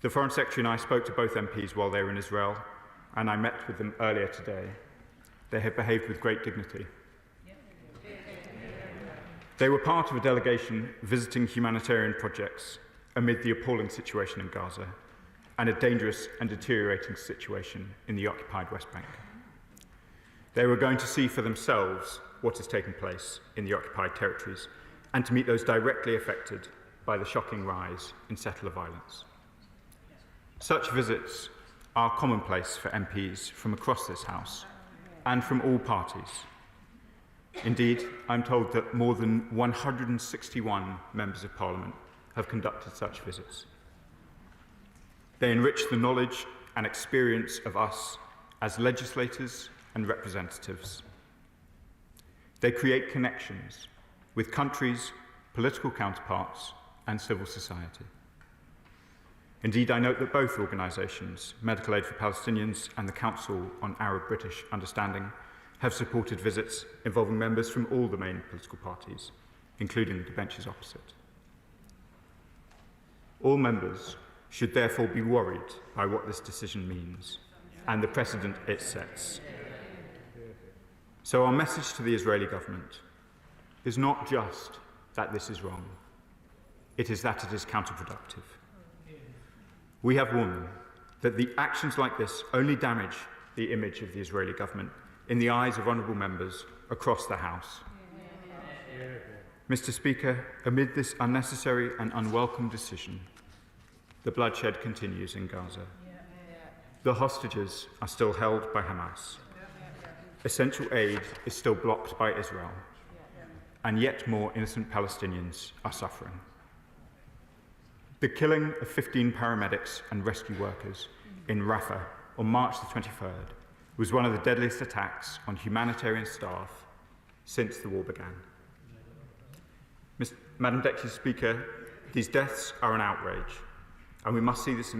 The Foreign Secretary and I spoke to both MPs while they were in Israel, and I met with them earlier today. They have behaved with great dignity. They were part of a delegation visiting humanitarian projects amid the appalling situation in Gaza and a dangerous and deteriorating situation in the occupied West Bank. They were going to see for themselves what is taking place in the occupied territories and to meet those directly affected by the shocking rise in settler violence. Such visits are commonplace for MPs from across this House and from all parties. Indeed, I'm told that more than 161 members of Parliament have conducted such visits. They enrich the knowledge and experience of us as legislators and representatives. They create connections with countries, political counterparts, and civil society. Indeed, I note that both organisations, Medical Aid for Palestinians and the Council on Arab-British Understanding, have supported visits involving members from all the main political parties, including the benches opposite. All members should therefore be worried by what this decision means and the precedent it sets. So our message to the Israeli government is not just that this is wrong, it is that it is counterproductive. We have warned them that the actions like this only damage the image of the Israeli government in the eyes of honourable members across the House. Mr. Speaker, amid this unnecessary and unwelcome decision, the bloodshed continues in Gaza. The hostages are still held by Hamas. Essential aid is still blocked by Israel, and yet more innocent Palestinians are suffering. The killing of 15 paramedics and rescue workers in Rafah on March the 23rd was one of the deadliest attacks on humanitarian staff since the war began. Madam Deputy Speaker, these deaths are an outrage, and we must see this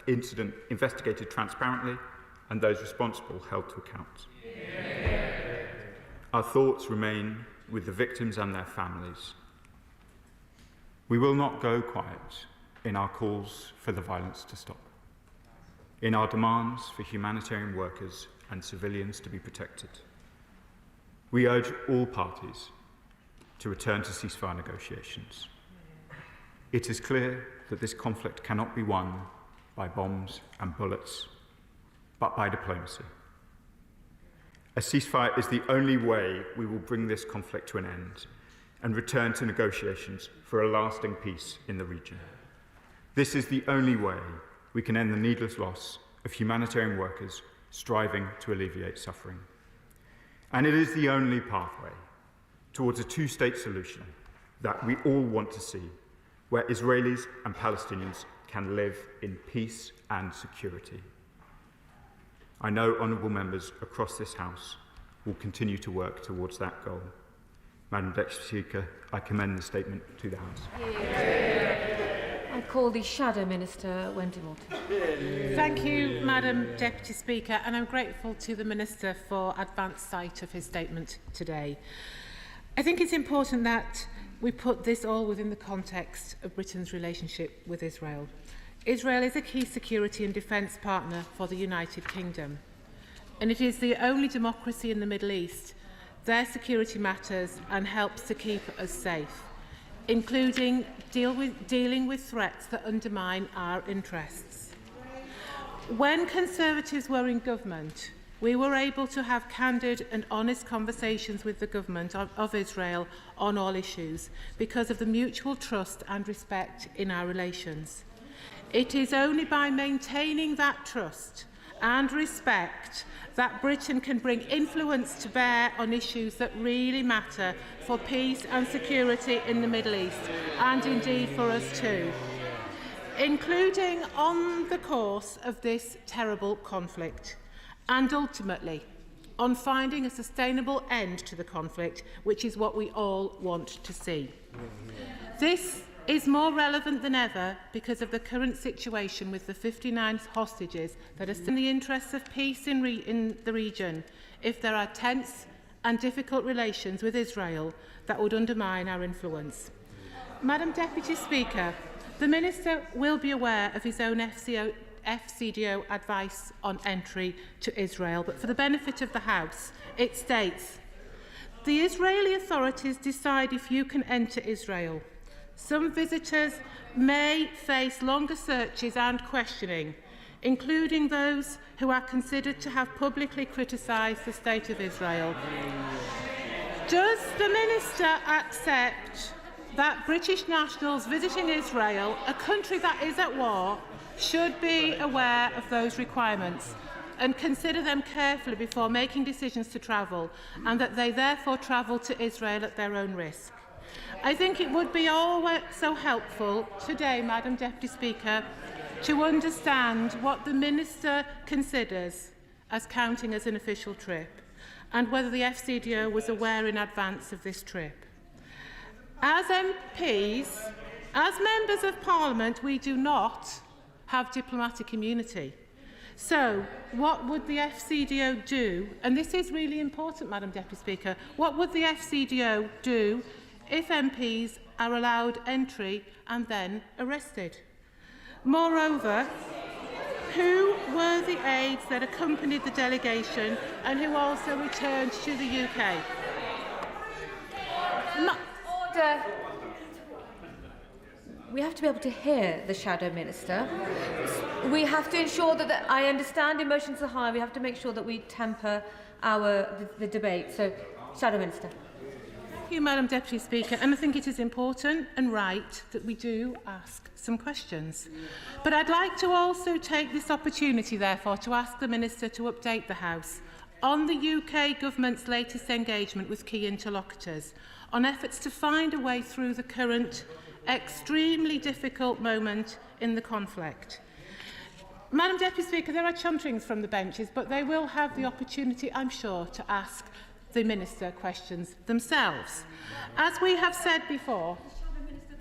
incident investigated transparently and those responsible held to account. Our thoughts remain with the victims and their families. We will not go quiet in our calls for the violence to stop, in our demands for humanitarian workers and civilians to be protected. We urge all parties to return to ceasefire negotiations. It is clear that this conflict cannot be won by bombs and bullets, but by diplomacy. A ceasefire is the only way we will bring this conflict to an end and return to negotiations for a lasting peace in the region. This is the only way we can end the needless loss of humanitarian workers striving to alleviate suffering. And it is the only pathway towards a two-state solution that we all want to see, where Israelis and Palestinians can live in peace and security. I know honourable members across this House will continue to work towards that goal. Madam Deputy Speaker, I commend the statement to the House. I call the Shadow Minister, Wendy Morton. Thank you, Madam Deputy Speaker, and I'm grateful to the Minister for advance sight of his statement today. I think it's important that we put this all within the context of Britain's relationship with Israel. Israel is a key security and defence partner for the United Kingdom, and it is the only democracy in the Middle East. Their security matters and helps to keep us safe, including dealing with threats that undermine our interests. When Conservatives were in government, we were able to have candid and honest conversations with the government of Israel on all issues because of the mutual trust and respect in our relations. It is only by maintaining that trust and respect that Britain can bring influence to bear on issues that really matter for peace and security in the Middle East, and indeed for us too, including on the course of this terrible conflict, and ultimately on finding a sustainable end to the conflict, which is what we all want to see. This is more relevant than ever because of the current situation with the 59 hostages that are in the interests of peace in the region if there are tense and difficult relations with Israel that would undermine our influence. Madam Deputy Speaker, The Minister will be aware of his own FCDO advice on entry to Israel, but for the benefit of the House, it states, the Israeli authorities decide if you can enter Israel. Some visitors may face longer searches and questioning, including those who are considered to have publicly criticised the State of Israel. Does the Minister accept that British nationals visiting Israel, a country that is at war, should be aware of those requirements and consider them carefully before making decisions to travel, and that they therefore travel to Israel at their own risk? I think it would be always so helpful today, Madam Deputy Speaker, to understand what the Minister considers as counting as an official trip, and whether the FCDO was aware in advance of this trip. As MPs, as members of Parliament, we do not have diplomatic immunity. So, what would the FCDO do? And this is really important, Madam Deputy Speaker. What would the FCDO do if MPs are allowed entry and then arrested? Moreover, who were the aides that accompanied the delegation and who also returned to the UK? Order. We have to be able to hear the Shadow Minister. We have to ensure that I understand emotions are high. We have to make sure that we temper the debate. So, Shadow Minister. Thank you, Madam Deputy Speaker, and I think it is important and right that we do ask some questions. But I'd like to also take this opportunity, therefore, to ask the Minister to update the House on the UK Government's latest engagement with key interlocutors, on efforts to find a way through the current extremely difficult moment in the conflict. Madam Deputy Speaker, there are chunterings from the benches, but they will have the opportunity, I'm sure, to ask the Minister questions themselves. As we have said before...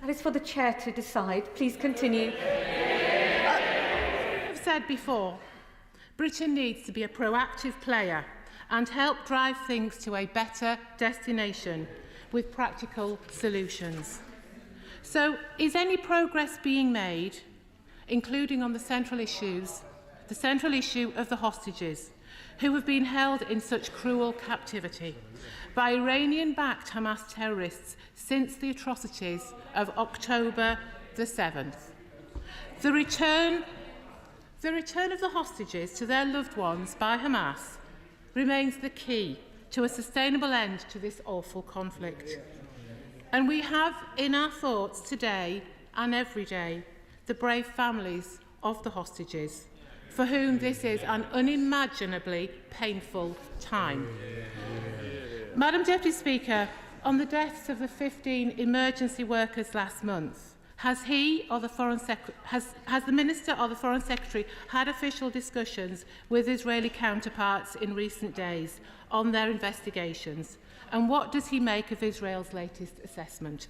That is for the Chair to decide. Please continue. I've said before, Britain needs to be a proactive player and help drive things to a better destination with practical solutions. So, is any progress being made, including on the central issue of the hostages, who have been held in such cruel captivity by Iranian-backed Hamas terrorists since the atrocities of October the 7th? The return of the hostages to their loved ones by Hamas remains the key to a sustainable end to this awful conflict. And we have in our thoughts today and every day the brave families of the hostages, for whom this is an unimaginably painful time. Madam Deputy Speaker, on the deaths of the 15 emergency workers last month, has the Minister or the Foreign Secretary had official discussions with Israeli counterparts in recent days on their investigations? And what does he make of Israel's latest assessment?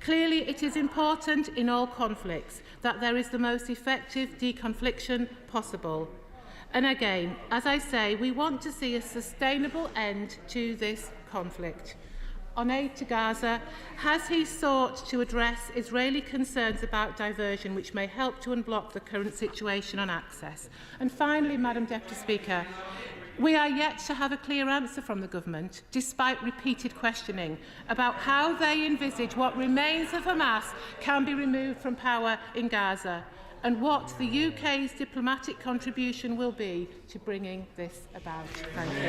Clearly, it is important in all conflicts that there is the most effective deconfliction possible. And again, as I say, we want to see a sustainable end to this conflict. On aid to Gaza, has he sought to address Israeli concerns about diversion which may help to unblock the current situation on access? And finally, Madam Deputy Speaker, we are yet to have a clear answer from the Government, despite repeated questioning, about how they envisage what remains of Hamas can be removed from power in Gaza, and what the UK's diplomatic contribution will be to bringing this about. Thank you.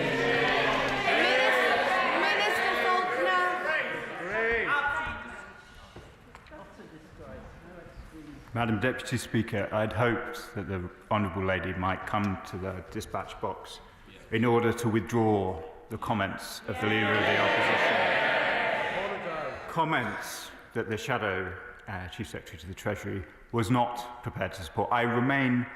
Madam Deputy Speaker, I'd hoped that the Honourable Lady might come to the dispatch box in order to withdraw the comments of the Leader of the Opposition. Comments that the Shadow Chief Secretary to the Treasury was not prepared to support. I remain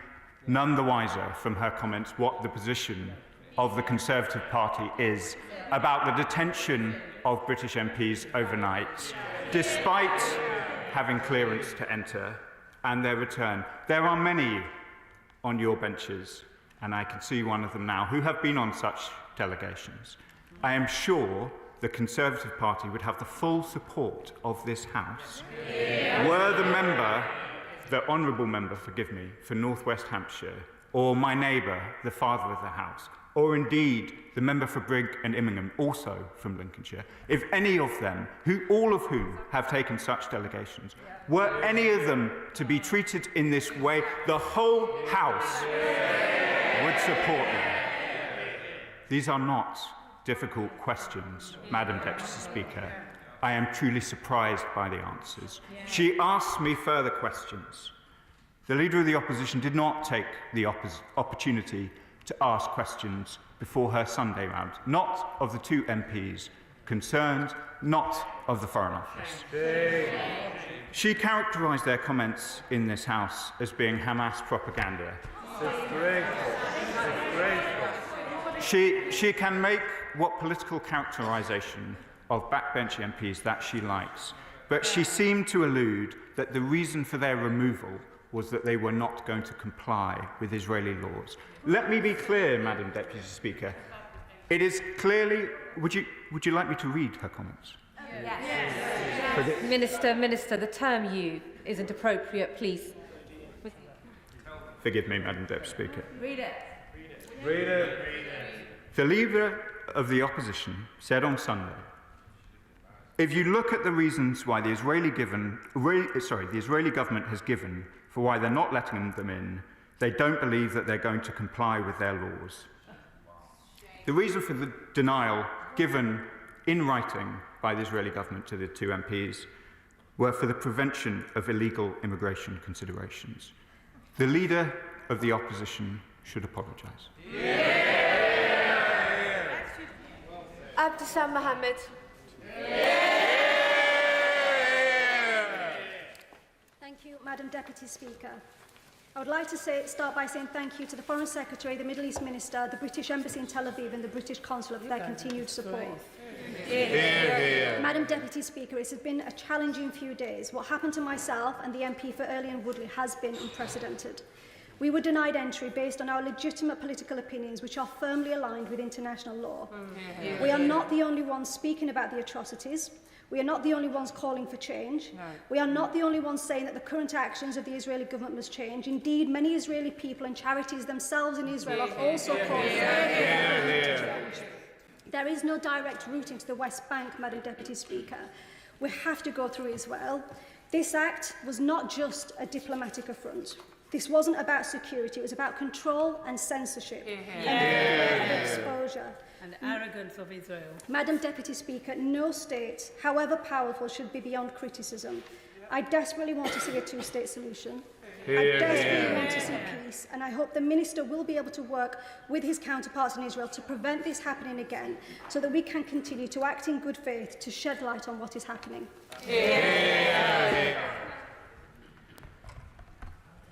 none the wiser from her comments what the position of the Conservative Party is about the detention of British MPs overnight, despite having clearance to enter, and their return. There are many on your benches, and I can see one of them now, who have been on such delegations. I am sure the Conservative Party would have the full support of this House were the member the honourable member, forgive me, for North West Hampshire, or my neighbour, the father of the House, or indeed the member for Brigg and Immingham, also from Lincolnshire, if any of them, all of whom have taken such delegations, were any of them to be treated in this way, the whole House would support them. These are not difficult questions, Madam Deputy Speaker. I am truly surprised by the answers. She asked me further questions. The Leader of the Opposition did not take the opportunity to ask questions before her Sunday round, not of the two MPs concerned, not of the Foreign Office. She characterised their comments in this House as being Hamas propaganda. She can make what political characterisation of backbench MPs that she likes, but she seemed to allude that the reason for their removal was that they were not going to comply with Israeli laws. Let me be clear, Madam Deputy Speaker. It is clearly... Would you like me to read her comments? Yes. Minister, the term "you" isn't appropriate, please. Forgive me, Madam Deputy Speaker. Read it. Read it. The Leader of the Opposition said on Sunday, if you look at the reasons why the Israeli government has given for why they're not letting them in, they don't believe that they're going to comply with their laws. The reason for the denial given in writing by the Israeli government to the two MPs were for the prevention of illegal immigration considerations. The Leader of the Opposition should apologise. Abtisam Mohamed. Thank you, Madam Deputy Speaker. I would like to start by saying thank you to the Foreign Secretary, the Middle East Minister, the British Embassy in Tel Aviv and the British Consulate for their continued support. Madam Deputy Speaker, it has been a challenging few days. What happened to myself and the MP for Earley and Woodley has been unprecedented. We were denied entry based on our legitimate political opinions, which are firmly aligned with international law. We are not the only ones speaking about the atrocities. We are not the only ones calling for change. No. We are not the only ones saying that the current actions of the Israeli government must change. Indeed, many Israeli people and charities themselves in Israel are also calling for the government to change. There is no direct route into the West Bank, Madam Deputy Speaker. We have to go through Israel. This act was not just a diplomatic affront. This wasn't about security, it was about control and censorship and exposure. And arrogance of Israel. Madam Deputy Speaker, no state, however powerful, should be beyond criticism. I desperately want to see a two-state solution. I desperately want to see peace, and I hope the Minister will be able to work with his counterparts in Israel to prevent this happening again, so that we can continue to act in good faith to shed light on what is happening.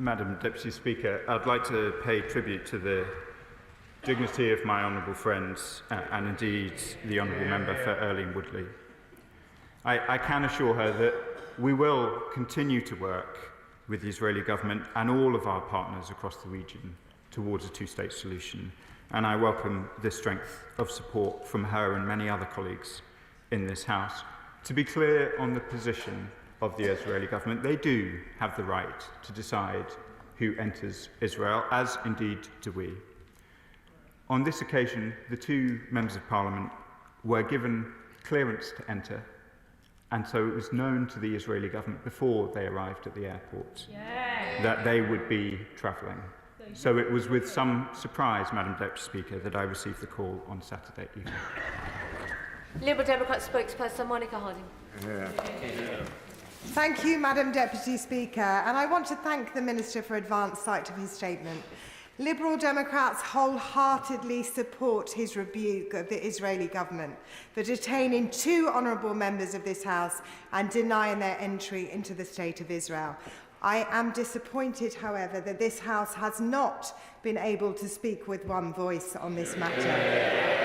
Madam Deputy Speaker, I'd like to pay tribute to the dignity of my honourable friends and indeed the honourable member for Earley and Woodley. I can assure her that we will continue to work with the Israeli government and all of our partners across the region towards a two-state solution, and I welcome the strength of support from her and many other colleagues in this House. To be clear on the position of the Israeli government, they do have the right to decide who enters Israel, as indeed do we. On this occasion, the two members of Parliament were given clearance to enter, and so it was known to the Israeli government before they arrived at the airport that they would be travelling. So it was with some surprise, Madam Deputy Speaker, that I received the call on Saturday evening. Liberal Democrat spokesperson Monica Harding. Thank you, Madam Deputy Speaker, and I want to thank the Minister for advance sight of his statement. Liberal Democrats wholeheartedly support his rebuke of the Israeli government for detaining two honourable members of this House and denying their entry into the State of Israel. I am disappointed, however, that this House has not been able to speak with one voice on this matter.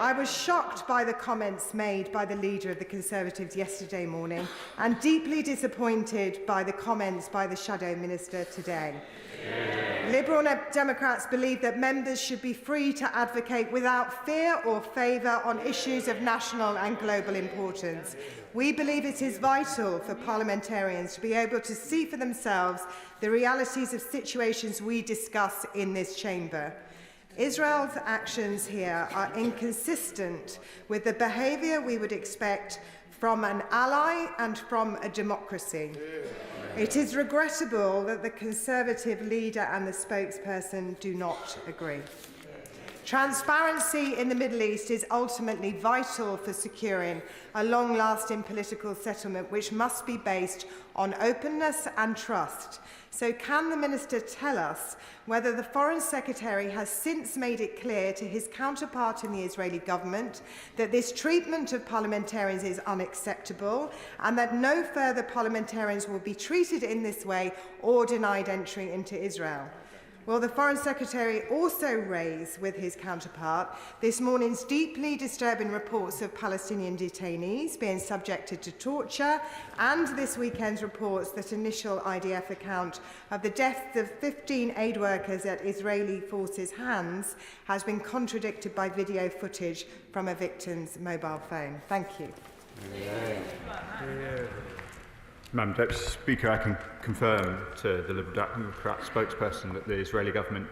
I was shocked by the comments made by the Leader of the Conservatives yesterday morning and deeply disappointed by the comments by the Shadow Minister today. Liberal Democrats believe that members should be free to advocate without fear or favour on issues of national and global importance. We believe it is vital for parliamentarians to be able to see for themselves the realities of situations we discuss in this chamber. Israel's actions here are inconsistent with the behaviour we would expect from an ally and from a democracy. It is regrettable that the Conservative leader and the spokesperson do not agree. Transparency in the Middle East is ultimately vital for securing a long-lasting political settlement which must be based on openness and trust. So can the Minister tell us whether the Foreign Secretary has since made it clear to his counterpart in the Israeli government that this treatment of parliamentarians is unacceptable and that no further parliamentarians will be treated in this way or denied entry into Israel? Will the Foreign Secretary also raise with his counterpart this morning's deeply disturbing reports of Palestinian detainees being subjected to torture and this weekend's reports that initial IDF account of the deaths of 15 aid workers at Israeli forces' hands has been contradicted by video footage from a victim's mobile phone? Thank you. Madam Deputy Speaker, I can confirm to the Liberal Democrat spokesperson that the Israeli government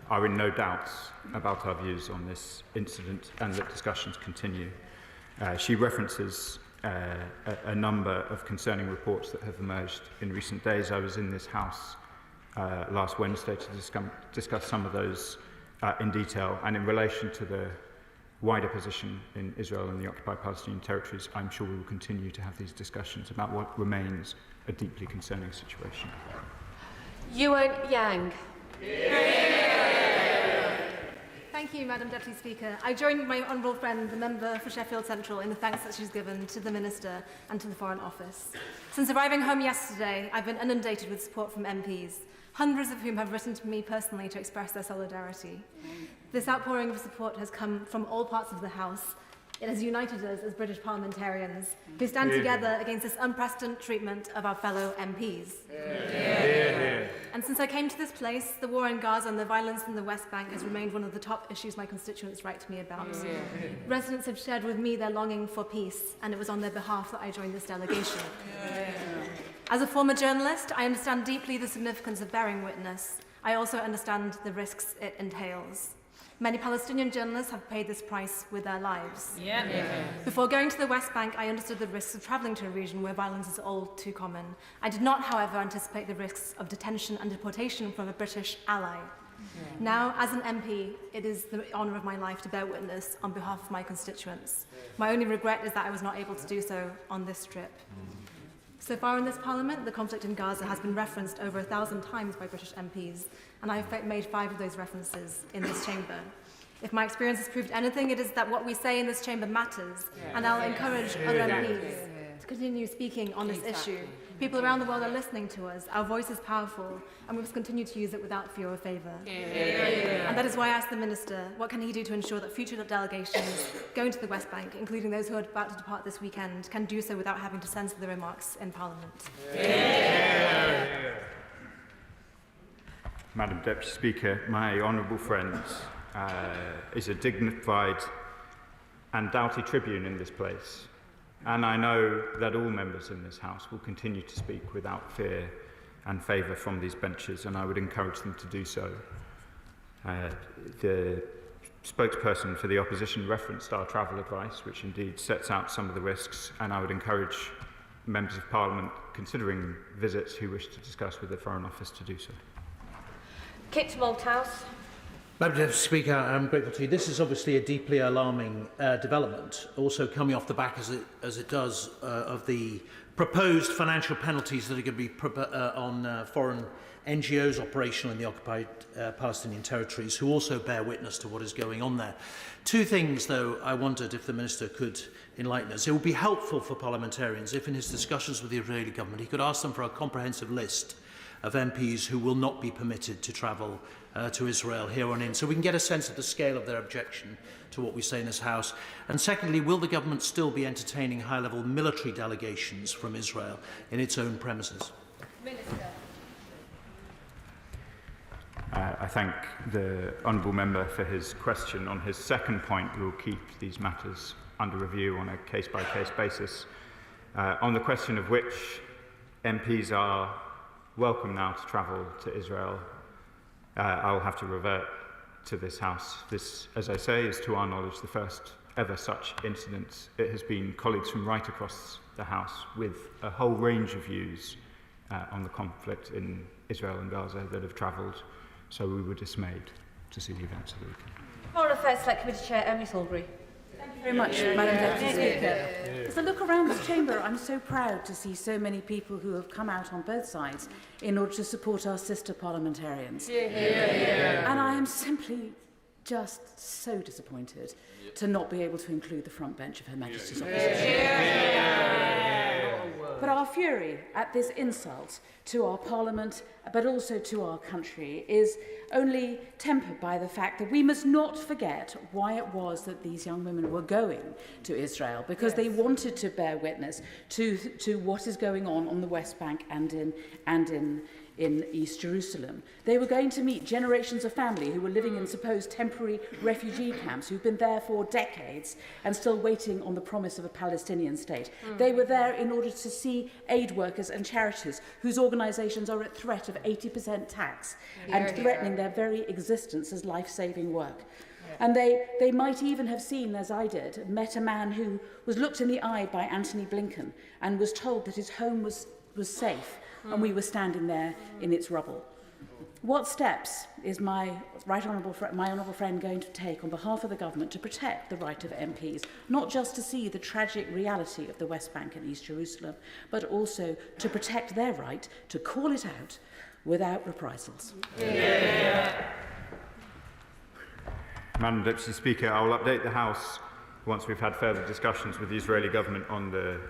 are in no doubts about our views on this incident and that discussions continue. She references a number of concerning reports that have emerged in recent days. I was in this House last Wednesday to discuss some of those in detail, and in relation to the wider position in Israel and the occupied Palestinian territories, I'm sure we will continue to have these discussions about what remains a deeply concerning situation. Yuan Yang. Thank you, Madam Deputy Speaker. I join my honourable friend, the member for Sheffield Central, in the thanks that she's given to the Minister and to the Foreign Office. Since arriving home yesterday, I've been inundated with support from MPs, hundreds of whom have written to me personally to express their solidarity. This outpouring of support has come from all parts of the House. It has united us as British parliamentarians who stand together against this unprecedented treatment of our fellow MPs. And since I came to this place, the war in Gaza and the violence in the West Bank has remained one of the top issues my constituents write to me about. Residents have shared with me their longing for peace, and it was on their behalf that I joined this delegation. As a former journalist, I understand deeply the significance of bearing witness. I also understand the risks it entails. Many Palestinian journalists have paid this price with their lives. Before going to the West Bank, I understood the risks of travelling to a region where violence is all too common. I did not, however, anticipate the risks of detention and deportation from a British ally. Now, as an MP, it is the honour of my life to bear witness on behalf of my constituents. My only regret is that I was not able to do so on this trip. So far in this Parliament, the conflict in Gaza has been referenced over 1,000 times by British MPs, and I have made 5 of those references in this chamber. If my experience has proved anything, it is that what we say in this chamber matters, and I'll encourage other MPs to continue speaking on this issue. People around the world are listening to us. Our voice is powerful, and we must continue to use it without fear or favour. And that is why I asked the Minister, what can he do to ensure that future delegations going to the West Bank, including those who are about to depart this weekend, can do so without having to censor the remarks in Parliament? Madam Deputy Speaker, my honourable friend is a dignified and doughty tribune in this place. And I know that all members in this House will continue to speak without fear and favour from these benches, and I would encourage them to do so. The spokesperson for the opposition referenced our travel advice, which indeed sets out some of the risks, and I would encourage members of Parliament considering visits who wish to discuss with the Foreign Office to do so. Kit Malthouse. Madam Deputy Speaker, I'm grateful to you. This is obviously a deeply alarming development, also coming off the back, as it does, of the proposed financial penalties that are going to be on foreign NGOs operational in the occupied Palestinian territories, who also bear witness to what is going on there. 2 things, though, I wondered if the Minister could enlighten us. It would be helpful for parliamentarians if, in his discussions with the Israeli government, he could ask them for a comprehensive list of MPs who will not be permitted to travel to Israel here on in, so we can get a sense of the scale of their objection to what we say in this House. And secondly, will the government still be entertaining high-level military delegations from Israel in its own premises? Minister. I thank the honourable member for his question. On his second point, we will keep these matters under review on a case-by-case basis. On the question of which MPs are welcome now to travel to Israel, I will have to revert to this House. This, as I say, is to our knowledge the first ever such incident. It has been colleagues from right across the House with a whole range of views on the conflict in Israel and Gaza that have travelled, so we were dismayed to see the events of the weekend. Foreign Affairs Select Committee Chair Emily Salisbury. Thank you very much, Madam Deputy Speaker. As I look around this chamber, I'm so proud to see so many people who have come out on both sides in order to support our sister parliamentarians. And I am simply just so disappointed to not be able to include the front bench of Her Majesty's opposition. But our fury at this insult to our Parliament, but also to our country, is only tempered by the fact that we must not forget why it was that these young women were going to Israel, because they wanted to bear witness to what is going on the West Bank and in East Jerusalem. They were going to meet generations of family who were living in supposed temporary refugee camps, who've been there for decades and still waiting on the promise of a Palestinian state. They were there in order to see aid workers and charities whose organisations are at threat of 80% tax and threatening their very existence as life-saving work. And they might even have seen, as I did, met a man who was looked in the eye by Anthony Blinken and was told that his home was safe, and we were standing there in its rubble. What steps is my honourable friend going to take on behalf of the government to protect the right of MPs, not just to see the tragic reality of the West Bank and East Jerusalem, but also to protect their right to call it out without reprisals? Madam Deputy Speaker, I will update the House once we've had further discussions with the Israeli government on the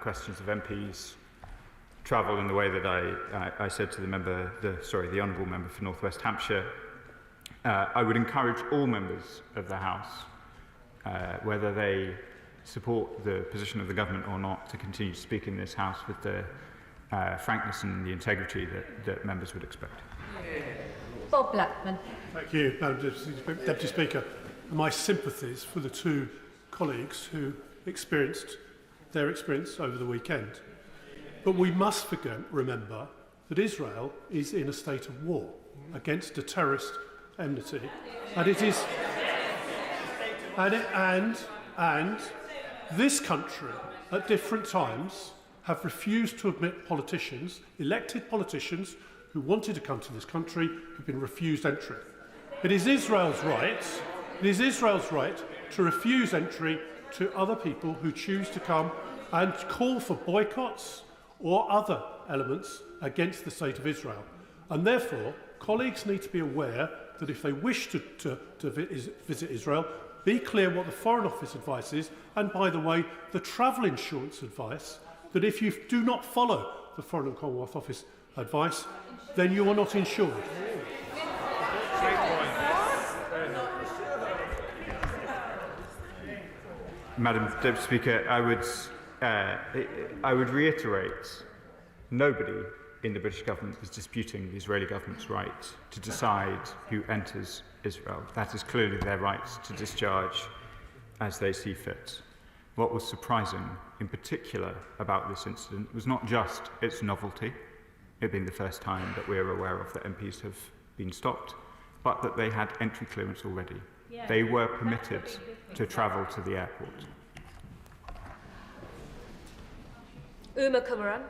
questions of MPs travel in the way that I said to the honourable member for North West Hampshire. I would encourage all members of the House, whether they support the position of the government or not, to continue to speak in this House with the frankness and the integrity that members would expect. Bob Blackman. Thank you, Madam Deputy Speaker. My sympathies for the two colleagues who experienced their experience over the weekend. But we must remember that Israel is in a state of war against a terrorist enmity, and it is, and this country at different times have refused to admit politicians, elected politicians, who wanted to come to this country, who've been refused entry. It is Israel's right to refuse entry to other people who choose to come and call for boycotts or other elements against the state of Israel. And therefore, colleagues need to be aware that if they wish to visit Israel, be clear what the Foreign Office advice is, and by the way, the travel insurance advice, that if you do not follow the Foreign and Commonwealth Office advice, then you are not insured. Madam Deputy Speaker, I would reiterate, nobody in the British government is disputing the Israeli government's right to decide who enters Israel. That is clearly their right to discharge as they see fit. What was surprising, in particular, about this incident was not just its novelty, it being the first time that we are aware of that MPs have been stopped, but that they had entry clearance already. They were permitted to travel to the airport. Uma Kumaran.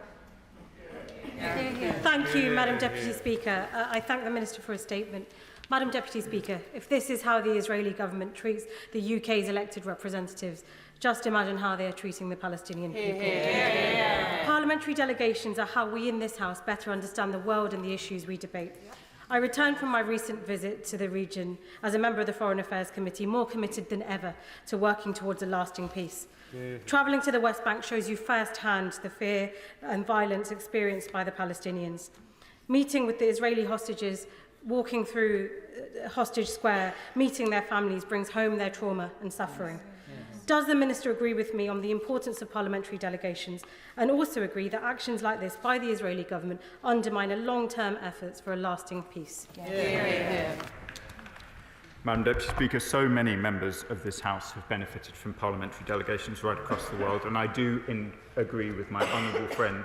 Thank you, Madam Deputy Speaker. I thank the Minister for his statement. Madam Deputy Speaker, if this is how the Israeli government treats the UK's elected representatives, just imagine how they are treating the Palestinian people. Parliamentary delegations are how we in this House better understand the world and the issues we debate. I returned from my recent visit to the region as a member of the Foreign Affairs Committee, more committed than ever to working towards a lasting peace. Travelling to the West Bank shows you firsthand the fear and violence experienced by the Palestinians. Meeting with the Israeli hostages, walking through Hostage Square, meeting their families brings home their trauma and suffering. Does the Minister agree with me on the importance of parliamentary delegations and also agree that actions like this by the Israeli government undermine a long-term efforts for a lasting peace? Madam Deputy Speaker, so many members of this House have benefited from parliamentary delegations right across the world, and I do agree with my honourable friend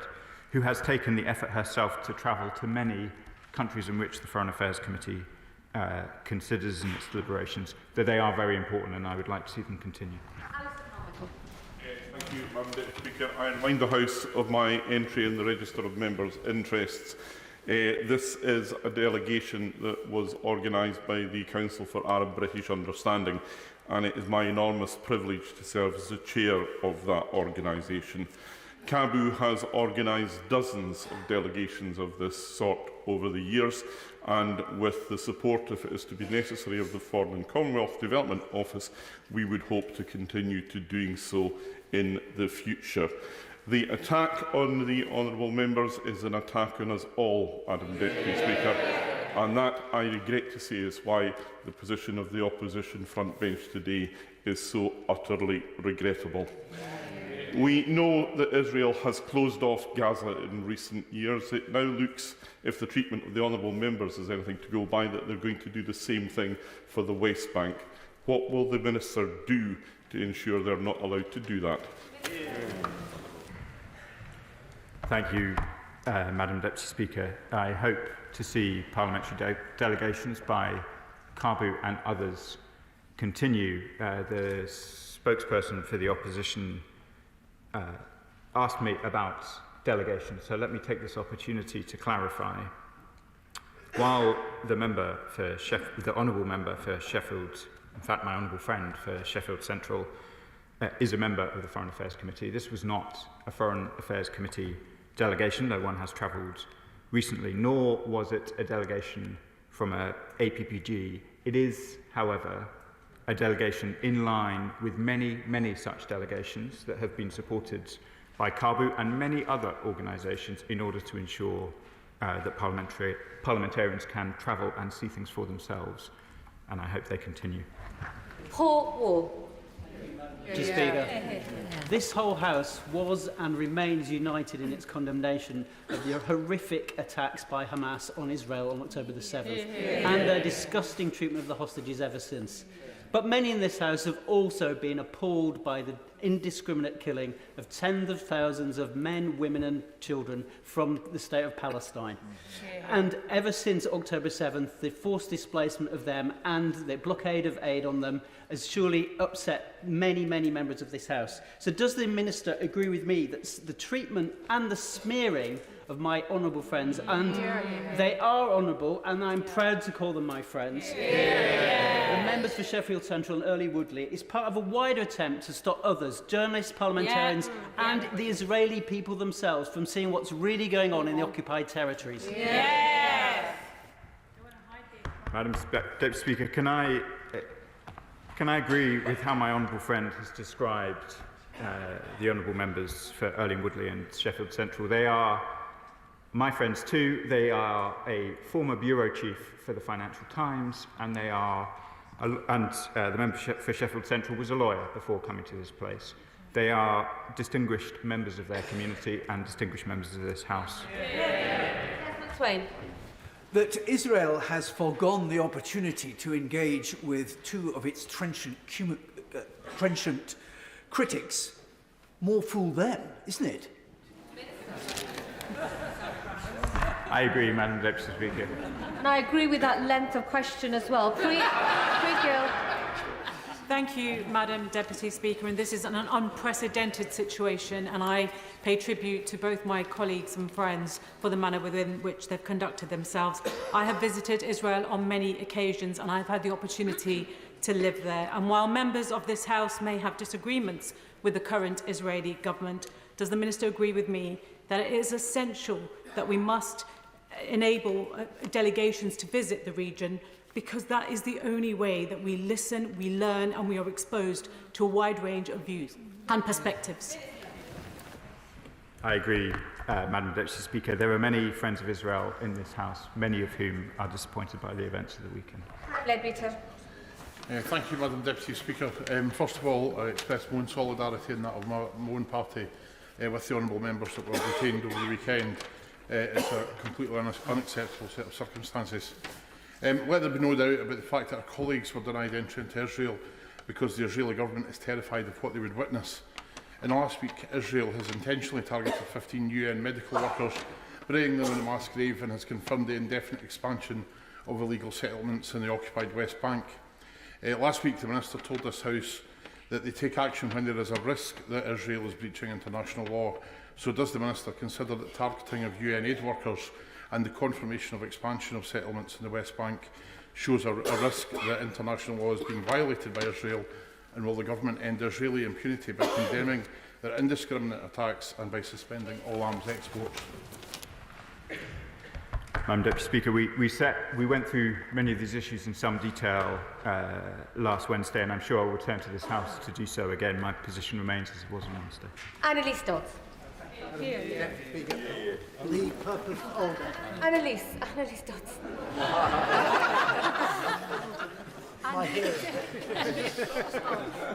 who has taken the effort herself to travel to many countries in which the Foreign Affairs Committee considers in its deliberations, that they are very important, and I would like to see them continue. Thank you, Madam Deputy Speaker. I remind the House of my entry in the Register of Members' Interests. This is a delegation that was organised by the Council for Arab-British Understanding, and it is my enormous privilege to serve as the chair of that organisation. CABU has organised dozens of delegations of this sort over the years, and with the support, if it is to be necessary, of the Foreign and Commonwealth Development Office, we would hope to continue to doing so in the future. The attack on the honourable members is an attack on us all, Madam Deputy Speaker, and that, I regret to say, is why the position of the opposition front bench today is so utterly regrettable. We know that Israel has closed off Gaza in recent years. It now looks, if the treatment of the honourable members is anything to go by, that they're going to do the same thing for the West Bank. What will the Minister do to ensure they're not allowed to do that? Thank you, Madam Deputy Speaker. I hope to see parliamentary delegations by CABU and others continue. The spokesperson for the opposition asked me about delegations, so let me take this opportunity to clarify. While the honourable member for Sheffield, in fact my honourable friend for Sheffield Central, is a member of the Foreign Affairs Committee, this was not a Foreign Affairs Committee delegation, though one has travelled recently, nor was it a delegation from a APPG. It is, however, a delegation in line with many such delegations that have been supported by CABU and many other organisations in order to ensure that parliamentarians can travel and see things for themselves, and I hope they continue. Paul Wall. Mr. Speaker, this whole House was and remains united in its condemnation of the horrific attacks by Hamas on Israel on October the 7th and their disgusting treatment of the hostages ever since. But many in this House have also been appalled by the indiscriminate killing of tens of thousands of men, women and children from the state of Palestine. And ever since October 7th, the forced displacement of them and the blockade of aid on them has surely upset many members of this House. So does the Minister agree with me that the treatment and the smearing of my honourable friends, and they are honourable, and I'm proud to call them my friends, the members for Sheffield Central and Earley and Woodley, is part of a wider attempt to stop others, journalists, parliamentarians and the Israeli people themselves from seeing what's really going on in the occupied territories? Madam Deputy Speaker, can I agree with how my honourable friend has described the honourable members for Earley and Woodley and Sheffield Central? They are my friends too. They are a former bureau chief for the Financial Times, and the member for Sheffield Central was a lawyer before coming to this place. They are distinguished members of their community and distinguished members of this House. Twain. That Israel has forgone the opportunity to engage with two of its trenchant critics. More fool them, isn't it? I agree, Madam Deputy Speaker. And I agree with that length of question as well. Please, Gill. Thank you, Madam Deputy Speaker. And this is an unprecedented situation, and I pay tribute to both my colleagues and friends for the manner within which they've conducted themselves. I have visited Israel on many occasions, and I've had the opportunity to live there. And while members of this House may have disagreements with the current Israeli government, does the Minister agree with me that it is essential that we must enable delegations to visit the region, because that is the only way that we listen, we learn and we are exposed to a wide range of views and perspectives? I agree, Madam Deputy Speaker. There are many friends of Israel in this House, many of whom are disappointed by the events of the weekend. Thank you, Madam Deputy Speaker. First of all, I express my own solidarity and that of my own party with the honourable members that were detained over the weekend. It's a completely unacceptable set of circumstances. Let there be no doubt about the fact that our colleagues were denied entry into Israel because the Israeli government is terrified of what they would witness. In the last week, Israel has intentionally targeted 15 UN medical workers, burying them in a mass grave, and has confirmed the indefinite expansion of illegal settlements in the occupied West Bank. Last week, the Minister told this House that they take action when there is a risk that Israel is breaching international law. So does the Minister consider that targeting of UN aid workers and the confirmation of expansion of settlements in the West Bank shows a risk that international law is being violated by Israel? And will the Government end Israeli impunity by condemning their indiscriminate attacks and by suspending all arms exports? Madam Deputy Speaker, we went through many of these issues in some detail last Wednesday, and I'm sure I'll return to this House to do so again. My position remains as it was on Wednesday. Annalise Dodds. The purpose of... Annalise Dodds.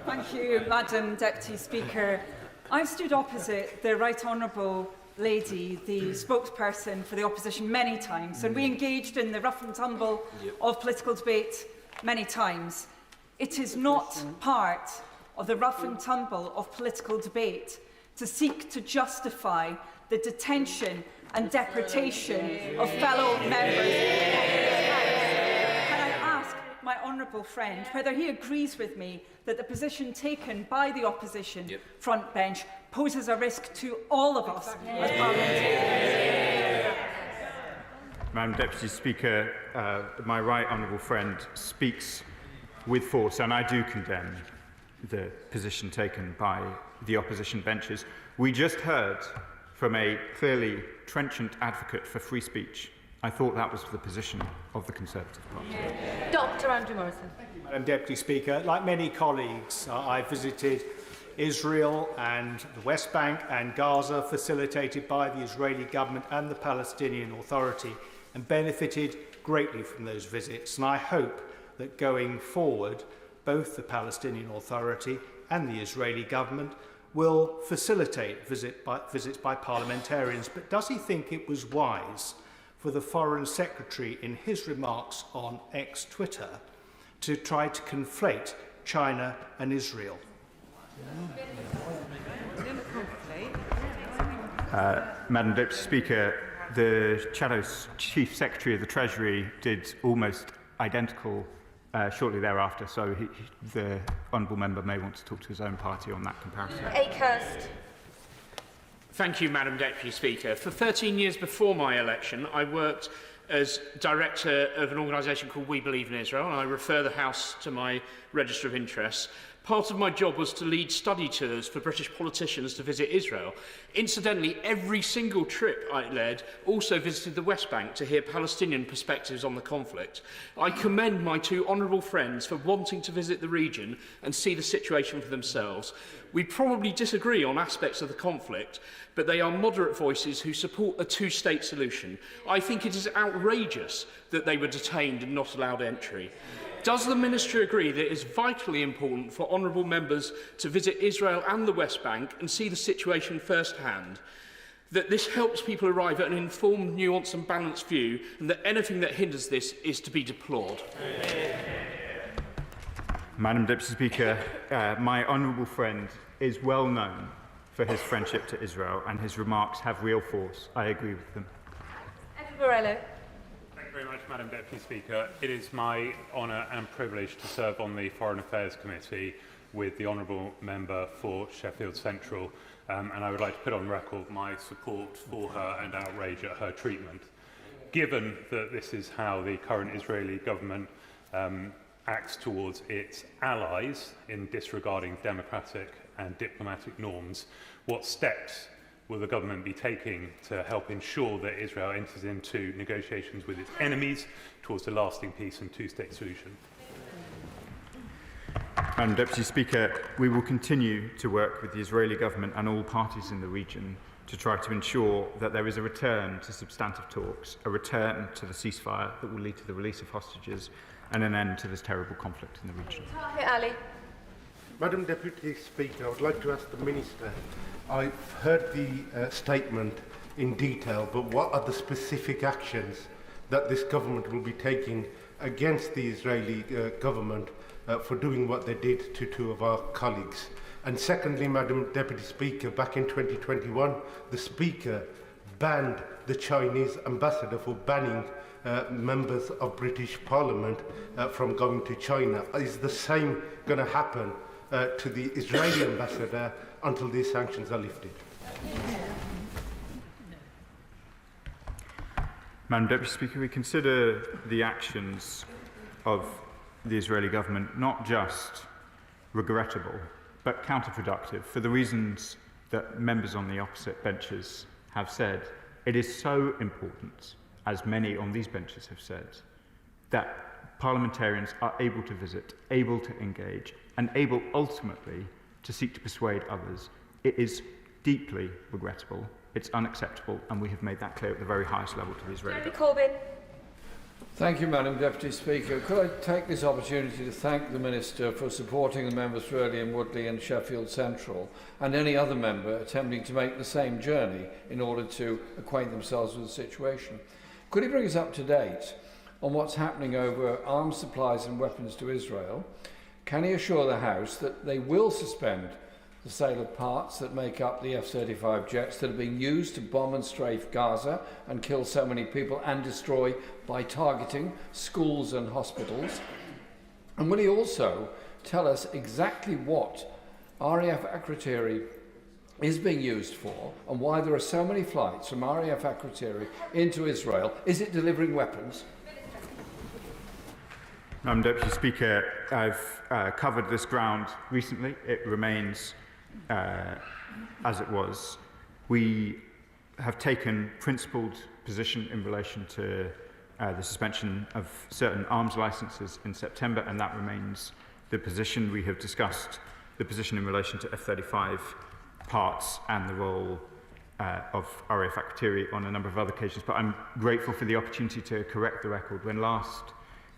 Thank you, Madam Deputy Speaker. I've stood opposite the Right Honourable Lady, the spokesperson for the opposition, many times, and we engaged in the rough and tumble of political debate many times. It is not part of the rough and tumble of political debate to seek to justify the detention and deportation of fellow members. My honourable friend whether he agrees with me that the position taken by the opposition front bench poses a risk to all of us as parliamentarians. Madam Deputy Speaker, my right honourable friend speaks with force, and I do condemn the position taken by the opposition benches. We just heard from a clearly trenchant advocate for free speech. I thought that was the position of the Conservative Party. Dr. Andrew Morrison. Madam Deputy Speaker, like many colleagues, I visited Israel and the West Bank and Gaza, facilitated by the Israeli government and the Palestinian Authority, and benefited greatly from those visits. And I hope that going forward, both the Palestinian Authority and the Israeli government will facilitate visits by parliamentarians. But does he think it was wise for the Foreign Secretary, in his remarks on Twitter, to try to conflate China and Israel? Madam Deputy Speaker, the Shadow's Chief Secretary of the Treasury did almost identical shortly thereafter, so the honourable member may want to talk to his own party on that comparison. Akehurst. Thank you, Madam Deputy Speaker. For 13 years before my election, I worked as director of an organisation called We Believe in Israel, and I refer the House to my register of interests. Part of my job was to lead study tours for British politicians to visit Israel. Incidentally, every single trip I led also visited the West Bank to hear Palestinian perspectives on the conflict. I commend my two honourable friends for wanting to visit the region and see the situation for themselves. We probably disagree on aspects of the conflict, but they are moderate voices who support a two-state solution. I think it is outrageous that they were detained and not allowed entry. Does the Minister agree that it is vitally important for honourable members to visit Israel and the West Bank and see the situation firsthand? That this helps people arrive at an informed, nuanced and balanced view, and that anything that hinders this is to be deplored? Madam Deputy Speaker, my honourable friend is well known for his friendship to Israel, and his remarks have real force. I agree with them. Edward Borrello. Thank you very much, Madam Deputy Speaker. It is my honour and privilege to serve on the Foreign Affairs Committee with the honourable member for Sheffield Central, and I would like to put on record my support for her and outrage at her treatment. Given that this is how the current Israeli government acts towards its allies in disregarding democratic and diplomatic norms, what steps will the government be taking to help ensure that Israel enters into negotiations with its enemies towards a lasting peace and two-state solution? Madam Deputy Speaker, we will continue to work with the Israeli government and all parties in the region to try to ensure that there is a return to substantive talks, a return to the ceasefire that will lead to the release of hostages and an end to this terrible conflict in the region. Ali. Madam Deputy Speaker, I would like to ask the Minister, I've heard the statement in detail, but what are the specific actions that this government will be taking against the Israeli government for doing what they did to two of our colleagues? And secondly, Madam Deputy Speaker, back in 2021, the Speaker banned the Chinese ambassador for banning members of British Parliament from going to China. Is the same going to happen to the Israeli ambassador until these sanctions are lifted? Madam Deputy Speaker, we consider the actions of the Israeli government not just regrettable, but counterproductive for the reasons that members on the opposite benches have said. It is so important, as many on these benches have said, that parliamentarians are able to visit, able to engage, and able ultimately to seek to persuade others. It is deeply regrettable, it's unacceptable, and we have made that clear at the very highest level to the Israeli government. Corbyn. Thank you, Madam Deputy Speaker. Could I take this opportunity to thank the Minister for supporting the members for Earley and Woodley and Sheffield Central and any other member attempting to make the same journey in order to acquaint themselves with the situation. Could he bring us up to date on what's happening over arms supplies and weapons to Israel? Can he assure the House that they will suspend the sale of parts that make up the F-35 jets that are being used to bomb and strafe Gaza and kill so many people and destroy by targeting schools and hospitals? And will he also tell us exactly what RAF Akrotiri is being used for and why there are so many flights from RAF Akrotiri into Israel? Is it delivering weapons? Madam Deputy Speaker, I've covered this ground recently. It remains as it was. We have taken principled position in relation to the suspension of certain arms licences in September, and that remains the position. We have discussed the position in relation to F-35 parts and the role of RAF Akrotiri on a number of other occasions, but I'm grateful for the opportunity to correct the record. When last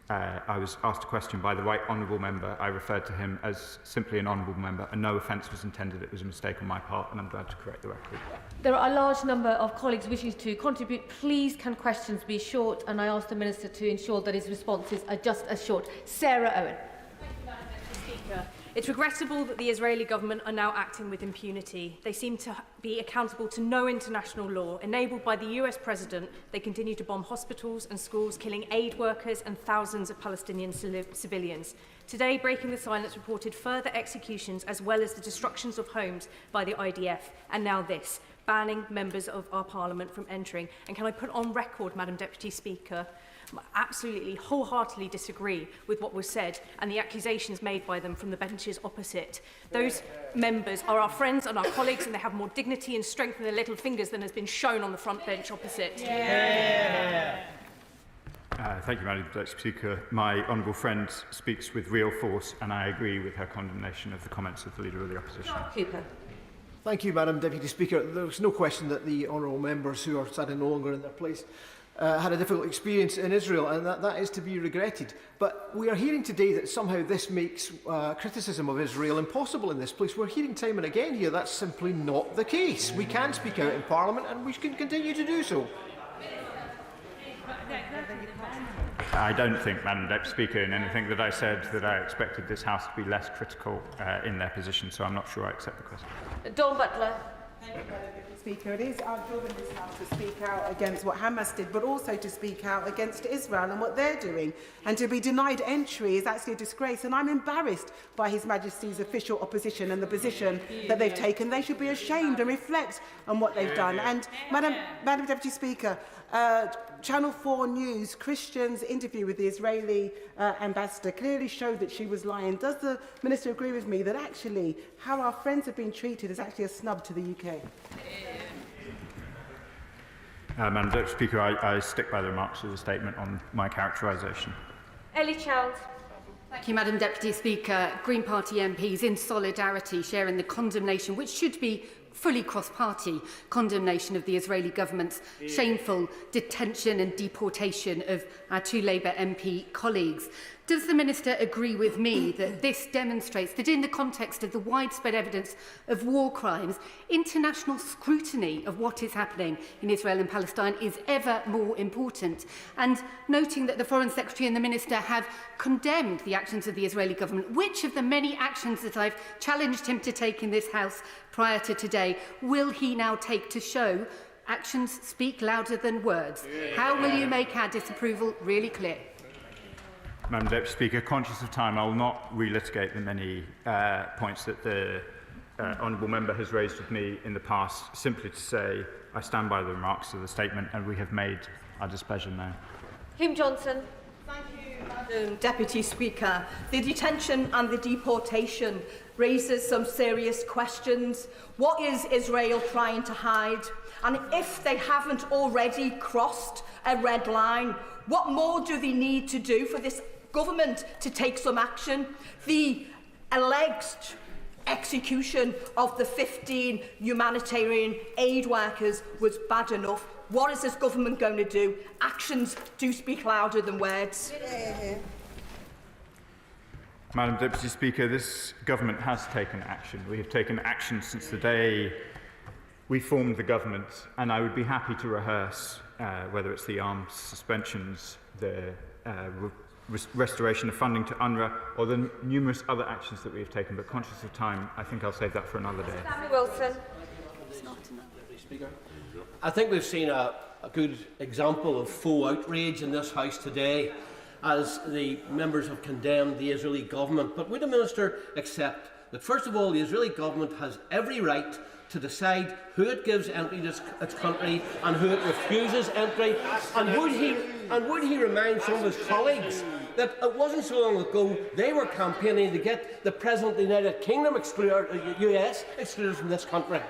I was asked a question by the right honourable member, I referred to him as simply an honourable member, and no offence was intended. It was a mistake on my part, and I'm glad to correct the record. There are a large number of colleagues wishing to contribute. Please can questions be short, and I ask the Minister to ensure that his responses are just as short. Sarah Owen. Thank you, Madam Deputy Speaker. It's regrettable that the Israeli government are now acting with impunity. They seem to be accountable to no international law. Enabled by the US President, they continue to bomb hospitals and schools, killing aid workers and thousands of Palestinian civilians. Today, Breaking the Silence reported further executions as well as the destructions of homes by the IDF. And now this, banning members of our Parliament from entering. And can I put on record, Madam Deputy Speaker, I absolutely, wholeheartedly disagree with what was said and the accusations made by them from the benches opposite. Those members are our friends and our colleagues, and they have more dignity and strength in their little fingers than has been shown on the front bench opposite. Thank you, Madam Speaker. My honourable friend speaks with real force, and I agree with her condemnation of the comments of the Leader of the Opposition. Cooper. Thank you, Madam Deputy Speaker. There's no question that the honourable members who are sadly no longer in their place had a difficult experience in Israel, and that is to be regretted. But we are hearing today that somehow this makes criticism of Israel impossible in this place. We're hearing time and again here that's simply not the case. We can speak out in Parliament, and we can continue to do so. I don't think, Madam Deputy Speaker, in anything that I said that I expected this House to be less critical in their position, so I'm not sure I accept the question. Dawn Butler. Thank you, Madam Deputy Speaker. It is our job in this House to speak out against what Hamas did, but also to speak out against Israel and what they're doing. And to be denied entry is actually a disgrace. And I'm embarrassed by His Majesty's official opposition and the position that they've taken. They should be ashamed and reflect on what they've done. And Madam Deputy Speaker, Channel 4 News, Christian's interview with the Israeli ambassador clearly showed that she was lying. Does the Minister agree with me that actually how our friends have been treated is actually a snub to the UK? Madam Deputy Speaker, I stick by the remarks of the statement on my characterisation. Ellie Childs. Thank you, Madam Deputy Speaker. Green Party MPs in solidarity sharing the condemnation, which should be fully cross-party condemnation of the Israeli government's shameful detention and deportation of our 2 Labour MP colleagues. Does the Minister agree with me that this demonstrates that in the context of the widespread evidence of war crimes, international scrutiny of what is happening in Israel and Palestine is ever more important? And noting that the Foreign Secretary and the Minister have condemned the actions of the Israeli government, which of the many actions that I've challenged him to take in this House prior to today will he now take to show actions speak louder than words? How will you make our disapproval really clear? Madam Deputy Speaker, conscious of time, I will not relitigate the many points that the honourable member has raised with me in the past, simply to say I stand by the remarks of the statement and we have made our displeasure known. Kim Johnson. Thank you, Madam Deputy Speaker. The detention and the deportation raises some serious questions. What is Israel trying to hide? And if they haven't already crossed a red line, what more do they need to do for this government to take some action? The alleged execution of the 15 humanitarian aid workers was bad enough. What is this government going to do? Actions do speak louder than words. Madam Deputy Speaker, this government has taken action. We have taken action since the day we formed the government, and I would be happy to rehearse whether it's the arms suspensions, the restoration of funding to UNRWA, or the numerous other actions that we have taken. But conscious of time, I think I'll save that for another day. Stanley Wilson. I think we've seen a good example of full outrage in this House today as the members have condemned the Israeli government. But would the Minister accept that, first of all, the Israeli government has every right to decide who it gives entry to its country and who it refuses entry? And would he remind some of his colleagues that it wasn't so long ago they were campaigning to get the President of the United Kingdom US excluded from this country?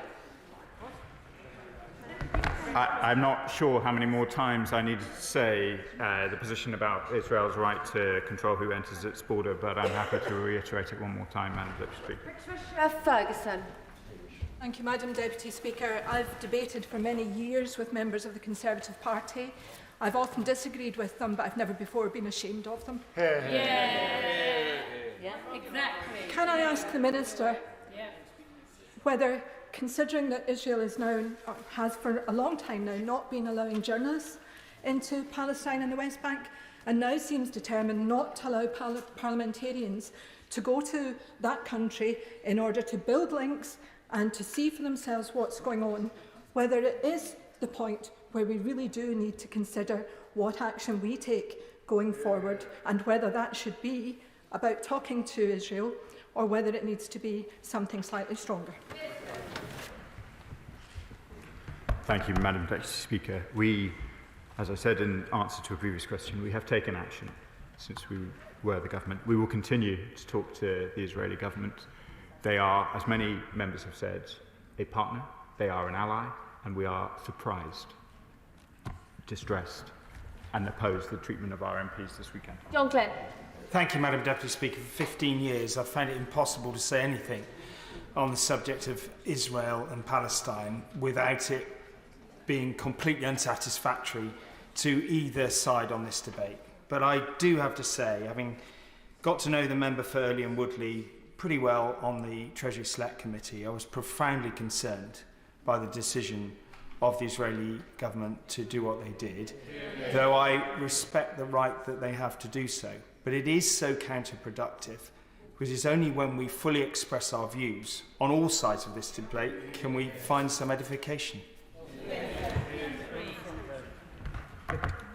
I'm not sure how many more times I need to say the position about Israel's right to control who enters its border, but I'm happy to reiterate it one more time, Madam Deputy Speaker. Patricia Ferguson. Thank you, Madam Deputy Speaker. I've debated for many years with members of the Conservative Party. I've often disagreed with them, but I've never before been ashamed of them. Yeah, exactly. Can I ask the Minister whether, considering that Israel is now, or has for a long time now, not been allowing journalists into Palestine and the West Bank, and now seems determined not to allow parliamentarians to go to that country in order to build links and to see for themselves what's going on, whether it is the point where we really do need to consider what action we take going forward, and whether that should be about talking to Israel or whether it needs to be something slightly stronger. Thank you, Madam Deputy Speaker. We, as I said in answer to a previous question, we have taken action since we were the government. We will continue to talk to the Israeli government. They are, as many members have said, a partner, they are an ally, and we are surprised, distressed, and oppose the treatment of our MPs this weekend. John Glenn. Thank you, Madam Deputy Speaker. For 15 years, I've found it impossible to say anything on the subject of Israel and Palestine without it being completely unsatisfactory to either side on this debate. But I do have to say, having got to know the member for Earley and Woodley pretty well on the Treasury Select Committee, I was profoundly concerned by the decision of the Israeli government to do what they did, though I respect the right that they have to do so. But it is so counterproductive, because it's only when we fully express our views on all sides of this debate can we find some edification.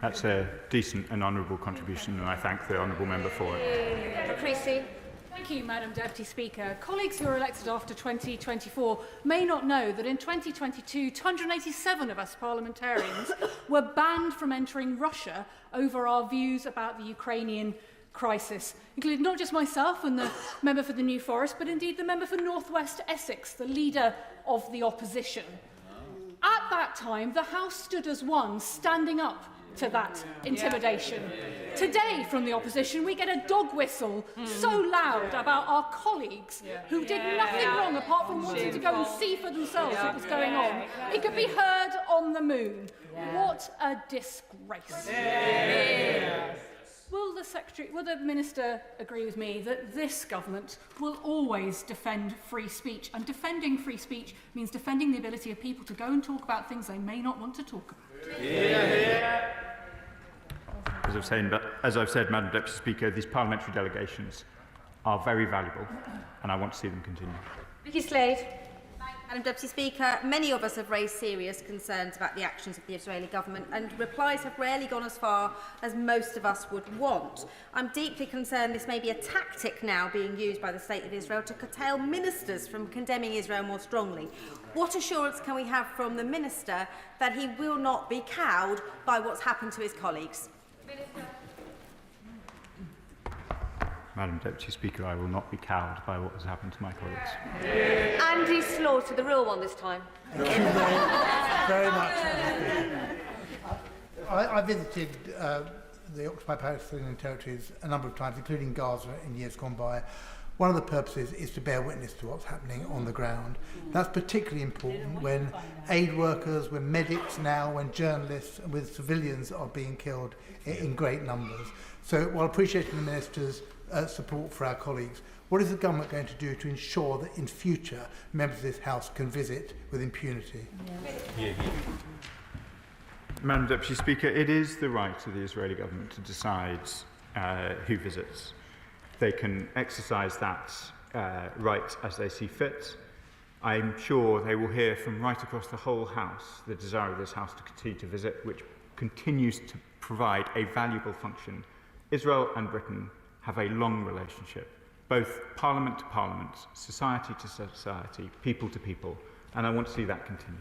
That's a decent and honourable contribution, and I thank the honourable member for it. Creasy. Thank you, Madam Deputy Speaker. Colleagues who are elected after 2024 may not know that in 2022, 287 of us parliamentarians were banned from entering Russia over our views about the Ukrainian crisis, including not just myself and the member for the New Forest, but indeed the member for North West Essex, the leader of the opposition. At that time, the House stood as one, standing up to that intimidation. Today, from the opposition, we get a dog whistle so loud about our colleagues who did nothing wrong apart from wanting to go and see for themselves what was going on. It could be heard on the moon. What a disgrace. Will the Minister agree with me that this government will always defend free speech? And defending free speech means defending the ability of people to go and talk about things they may not want to talk about. As I've said, Madam Deputy Speaker, these parliamentary delegations are very valuable, and I want to see them continue. Vicky Slade. Madam Deputy Speaker, many of us have raised serious concerns about the actions of the Israeli government, and replies have rarely gone as far as most of us would want. I'm deeply concerned this may be a tactic now being used by the State of Israel to curtail ministers from condemning Israel more strongly. What assurance can we have from the Minister that he will not be cowed by what's happened to his colleagues? Madam Deputy Speaker, I will not be cowed by what has happened to my colleagues. Andy Slaughter, the real one this time. Thank you very much. I visited the occupied Palestinian territories a number of times, including Gaza in years gone by. One of the purposes is to bear witness to what's happening on the ground. That's particularly important when aid workers, when medics now, when journalists and with civilians are being killed in great numbers. So while appreciating the Minister's support for our colleagues, what is the government going to do to ensure that in future members of this House can visit with impunity? Madam Deputy Speaker, it is the right of the Israeli government to decide who visits. They can exercise that right as they see fit. I'm sure they will hear from right across the whole House the desire of this House to continue to visit, which continues to provide a valuable function. Israel and Britain have a long relationship, both parliament to parliament, society to society, people to people, and I want to see that continue.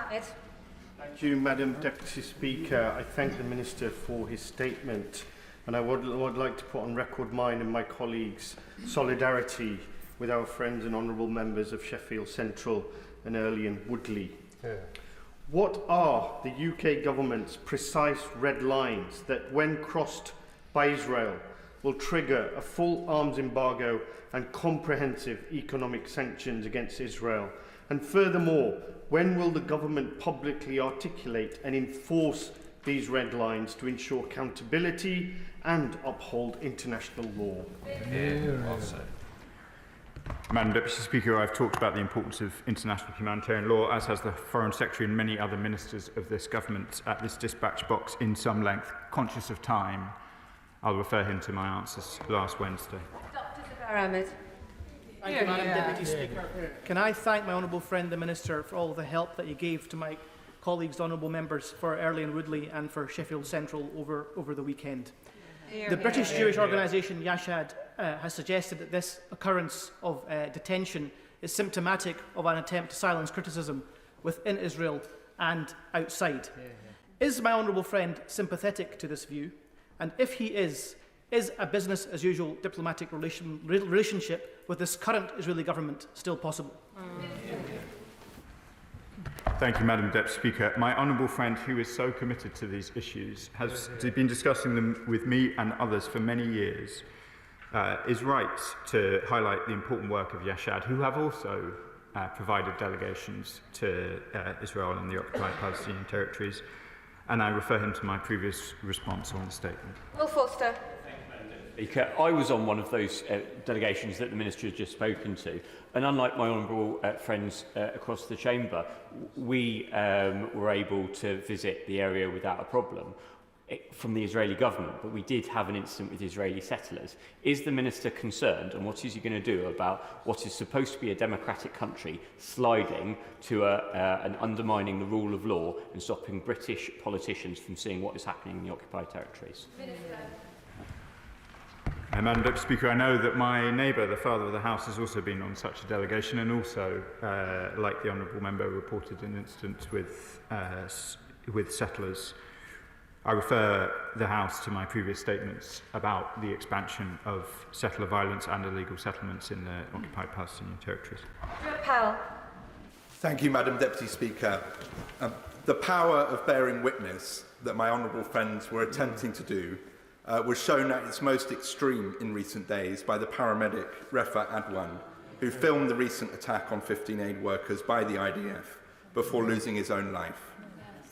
Thank you, Madam Deputy Speaker. I thank the Minister for his statement, and I would like to put on record mine and my colleagues' solidarity with our friends and honourable members of Sheffield Central and Earley and Woodley. What are the UK government's precise red lines that, when crossed by Israel, will trigger a full arms embargo and comprehensive economic sanctions against Israel? And furthermore, when will the government publicly articulate and enforce these red lines to ensure accountability and uphold international law? Madam Deputy Speaker, I've talked about the importance of international humanitarian law, as has the Foreign Secretary and many other ministers of this government at this dispatch box in some length. Conscious of time, I'll refer him to my answers last Wednesday. Thank you, Madam Deputy Speaker. Can I thank my honourable friend, the Minister, for all the help that he gave to my colleagues, honourable members for Earley and Woodley and for Sheffield Central over the weekend. The British Jewish organisation Yashad has suggested that this occurrence of detention is symptomatic of an attempt to silence criticism within Israel and outside. Is my honourable friend sympathetic to this view? And if he is a business-as-usual diplomatic relationship with this current Israeli government still possible? Thank you, Madam Deputy Speaker. My honourable friend, who is so committed to these issues, has been discussing them with me and others for many years, is right to highlight the important work of Yashad, who have also provided delegations to Israel and the occupied Palestinian territories, and I refer him to my previous response on the statement. Will Foster. Speaker, I was on one of those delegations that the Minister has just spoken to, and unlike my honourable friends across the chamber, we were able to visit the area without a problem from the Israeli government, but we did have an incident with Israeli settlers. Is the Minister concerned, and what is he going to do about what is supposed to be a democratic country sliding to and undermining the rule of law and stopping British politicians from seeing what is happening in the occupied territories? Madam Deputy Speaker, I know that my neighbour, the Father of the House, has also been on such a delegation and also, like the Honourable Member, reported an incident with settlers. I refer the House to my previous statements about the expansion of settler violence and illegal settlements in the occupied Palestinian territories. Powell. Thank you, Madam Deputy Speaker. The power of bearing witness that my honourable friends were attempting to do was shown at its most extreme in recent days by the paramedic Refa Yuan, who filmed the recent attack on 15 aid workers by the IDF before losing his own life.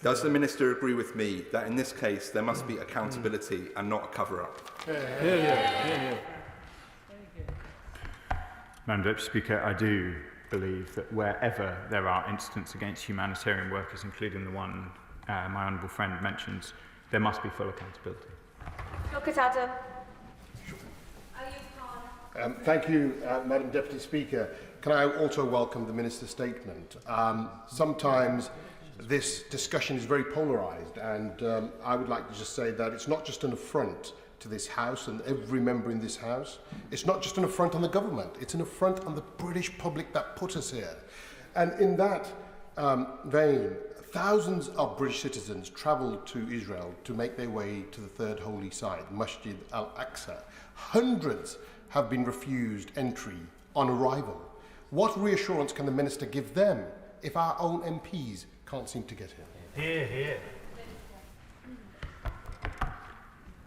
Does the Minister agree with me that in this case there must be accountability and not a cover-up? Madam Deputy Speaker, I do believe that wherever there are incidents against humanitarian workers, including the one my honourable friend mentions, there must be full accountability. Look at Adam. Thank you, Madam Deputy Speaker. Can I also welcome the Minister's statement? Sometimes this discussion is very polarised, and I would like to just say that it's not just an affront to this House and every member in this House. It's not just an affront on the government, it's an affront on the British public that put us here. And in that vein, thousands of British citizens travelled to Israel to make their way to the third holy site, Masjid al-Aqsa. Hundreds have been refused entry on arrival. What reassurance can the Minister give them if our own MPs can't seem to get here? Hear, hear.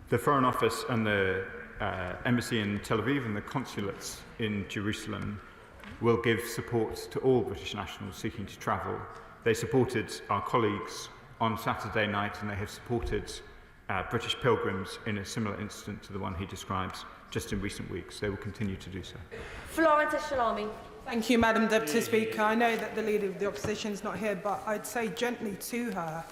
The Foreign Office and the Embassy in Tel Aviv and the consulates in Jerusalem will give support to all British nationals seeking to travel. They supported our colleagues on Saturday night, and they have supported British pilgrims in a similar incident to the one he describes just in recent weeks. They will continue to do so. Florence Shalami. Thank you, Madam Deputy Speaker. I know that the Leader of the Opposition is not here, but I'd say gently to her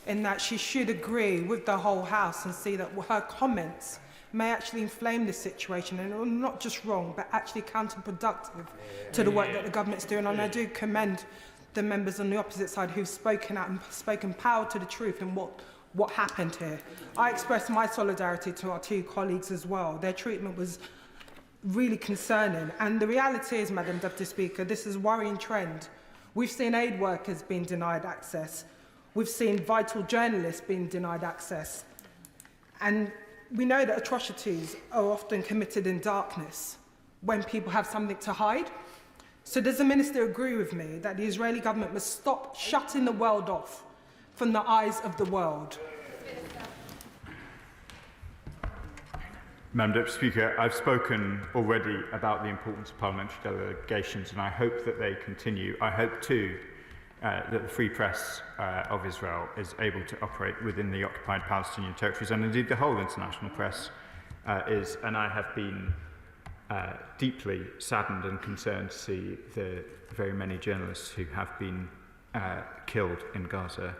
in that she should agree with the whole House and see that her comments may actually inflame this situation and are not just wrong, but actually counterproductive to the work that the government's doing. And I do commend the members on the opposite side who've spoken out and spoken power to the truth in what happened here. I express my solidarity to our two colleagues as well. Their treatment was really concerning. And the reality is, Madam Deputy Speaker, this is a worrying trend. We've seen aid workers being denied access. We've seen vital journalists being denied access. And we know that atrocities are often committed in darkness when people have something to hide. So does the Minister agree with me that the Israeli government must stop shutting the world off from the eyes of the world? Madam Deputy Speaker, I've spoken already about the importance of parliamentary delegations, and I hope that they continue. I hope too that the free press of Israel is able to operate within the occupied Palestinian territories, and indeed the whole international press is. And I have been deeply saddened and concerned to see the very many journalists who have been killed in Gaza.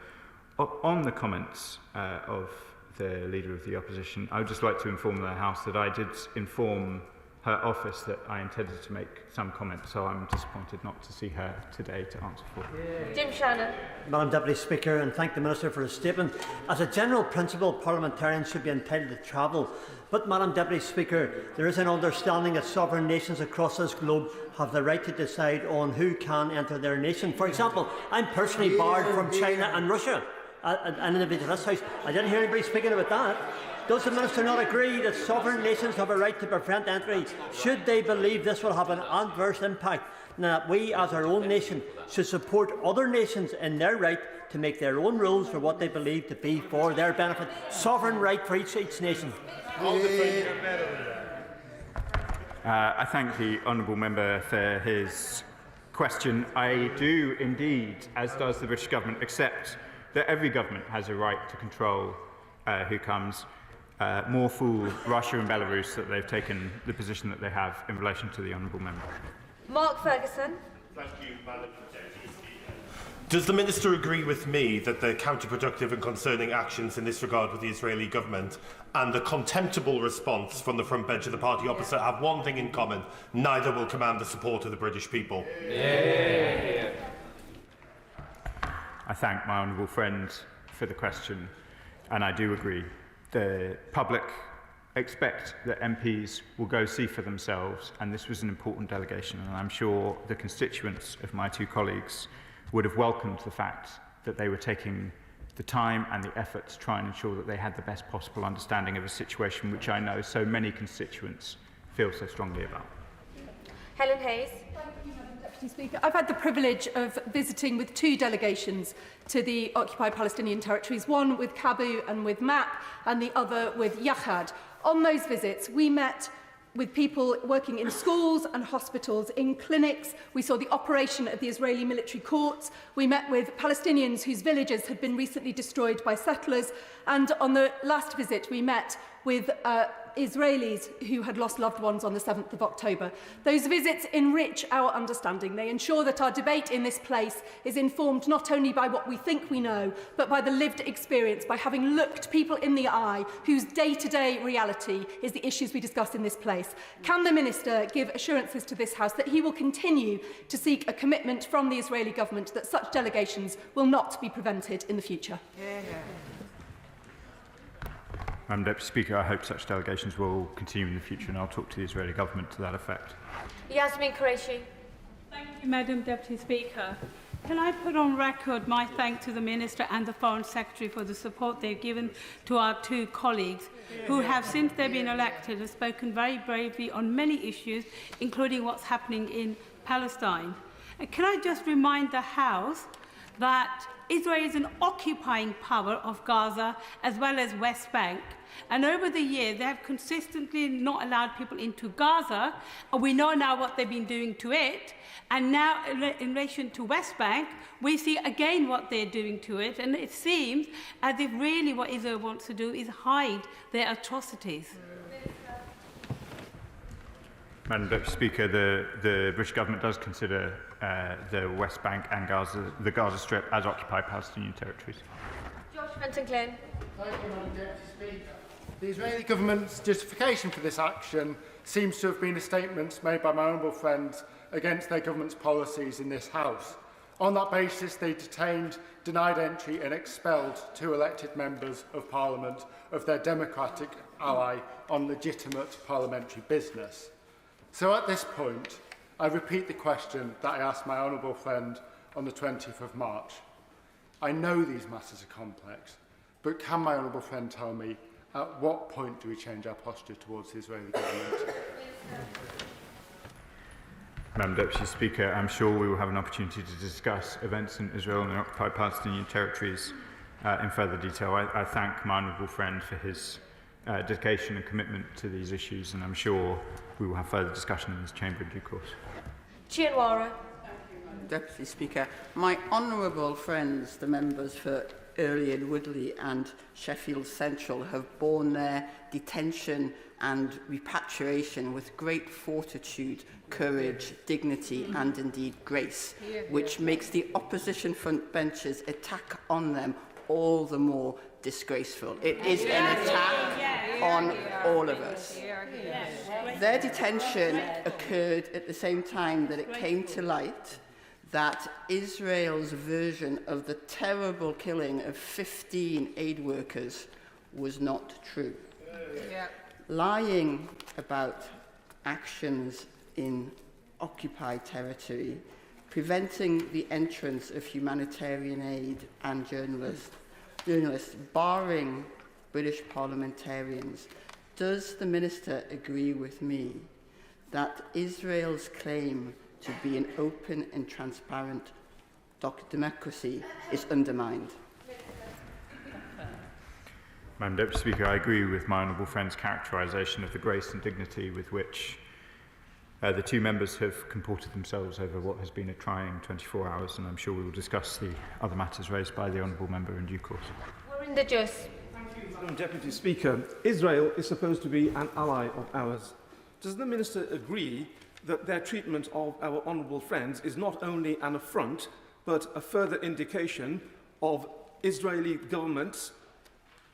On the comments of the Leader of the Opposition, I would just like to inform the House that I did inform her office that I intended to make some comments, so I'm disappointed not to see her today to answer for. Jim Shannon. Madam Deputy Speaker, and thank the Minister for his statement. As a general principle, parliamentarians should be entitled to travel. But, Madam Deputy Speaker, there is an understanding that sovereign nations across this globe have the right to decide on who can enter their nation. For example, I'm personally barred from China and Russia. An individual in this House. I didn't hear anybody speaking about that. Does the Minister not agree that sovereign nations have a right to prevent entry should they believe this will have an adverse impact, and that we as our own nation should support other nations in their right to make their own rules for what they believe to be for their benefit? Sovereign right for each nation. I thank the honourable member for his question. I do indeed, as does the British government, accept that every government has a right to control who comes. More fool Russia and Belarus that they've taken the position that they have in relation to the honourable member. Mark Ferguson. Thank you, Madam Deputy Speaker. Does the Minister agree with me that the counterproductive and concerning actions in this regard with the Israeli government and the contemptible response from the front bench of the party opposite have one thing in common: neither will command the support of the British people? Yeah. I thank my honourable friend for the question, and I do agree. The public expect that MPs will go see for themselves, and this was an important delegation, and I'm sure the constituents of my two colleagues would have welcomed the fact that they were taking the time and the effort to try and ensure that they had the best possible understanding of a situation which I know so many constituents feel so strongly about. Helen Hayes. Thank you, Madam Deputy Deputy Speaker. I've had the privilege of visiting with 2 delegations to the occupied Palestinian territories, one with Kabu and with MAP, and the other with Yahad. On those visits, we met with people working in schools and hospitals, in clinics. We saw the operation of the Israeli military courts. We met with Palestinians whose villages had been recently destroyed by settlers. And on the last visit, we met with Israelis who had lost loved ones on the 7th of October. Those visits enrich our understanding. They ensure that our debate in this place is informed not only by what we think we know, but by the lived experience, by having looked people in the eye whose day-to-day reality is the issues we discuss in this place. Can the Minister give assurances to this House that he will continue to seek a commitment from the Israeli government that such delegations will not be prevented in the future? Madam Deputy Speaker, I hope such delegations will continue in the future, and I'll talk to the Israeli government to that effect. Yasmin Qureshi. Thank you, Madam Deputy Speaker. Can I put on record my thanks to the Minister and the Foreign Secretary for the support they've given to our 2 colleagues who have, since they've been elected, have spoken very bravely on many issues, including what's happening in Palestine. And can I just remind the House that Israel is an occupying power of Gaza as well as West Bank. And over the years, they have consistently not allowed people into Gaza. And we know now what they've been doing to it. And now, in relation to West Bank, we see again what they're doing to it. And it seems as if really what Israel wants to do is hide their atrocities. Madam Deputy Speaker, the British government does consider the West Bank and the Gaza Strip as occupied Palestinian territories. Josh Fenton-Glynn. Thank you, Madam Deputy Speaker. The Israeli government's justification for this action seems to have been a statement made by my honourable friends against their government's policies in this House. On that basis, they detained, denied entry and expelled 2 elected members of Parliament of their democratic ally on legitimate parliamentary business. So at this point, I repeat the question that I asked my honourable friend on the 20th of March. I know these matters are complex, but can my honourable friend tell me at what point do we change our posture towards the Israeli government? Madam Deputy Speaker, I'm sure we will have an opportunity to discuss events in Israel and the occupied Palestinian territories in further detail. I thank my honourable friend for his dedication and commitment to these issues, and I'm sure we will have further discussion in this chamber in due course. Chianwara. Deputy Speaker, my honourable friends, the members for Earley and Woodley and Sheffield Central, have borne their detention and repatriation with great fortitude, courage, dignity and indeed grace, which makes the opposition front bench's attack on them all the more disgraceful. It is an attack on all of us. Their detention occurred at the same time that it came to light that Israel's version of the terrible killing of 15 aid workers was not true. Lying about actions in occupied territory, preventing the entrance of humanitarian aid and journalists, barring British parliamentarians. Does the Minister agree with me that Israel's claim to be an open and transparent democracy is undermined? Madam Deputy Speaker, I agree with my honourable friend's characterisation of the grace and dignity with which the 2 members have comported themselves over what has been a trying 24 hours, and I'm sure we will discuss the other matters raised by the honourable member in due course. Warinda Jus. Madam Deputy Speaker, Israel is supposed to be an ally of ours. Does the Minister agree that their treatment of our honourable friends is not only an affront, but a further indication of Israeli government's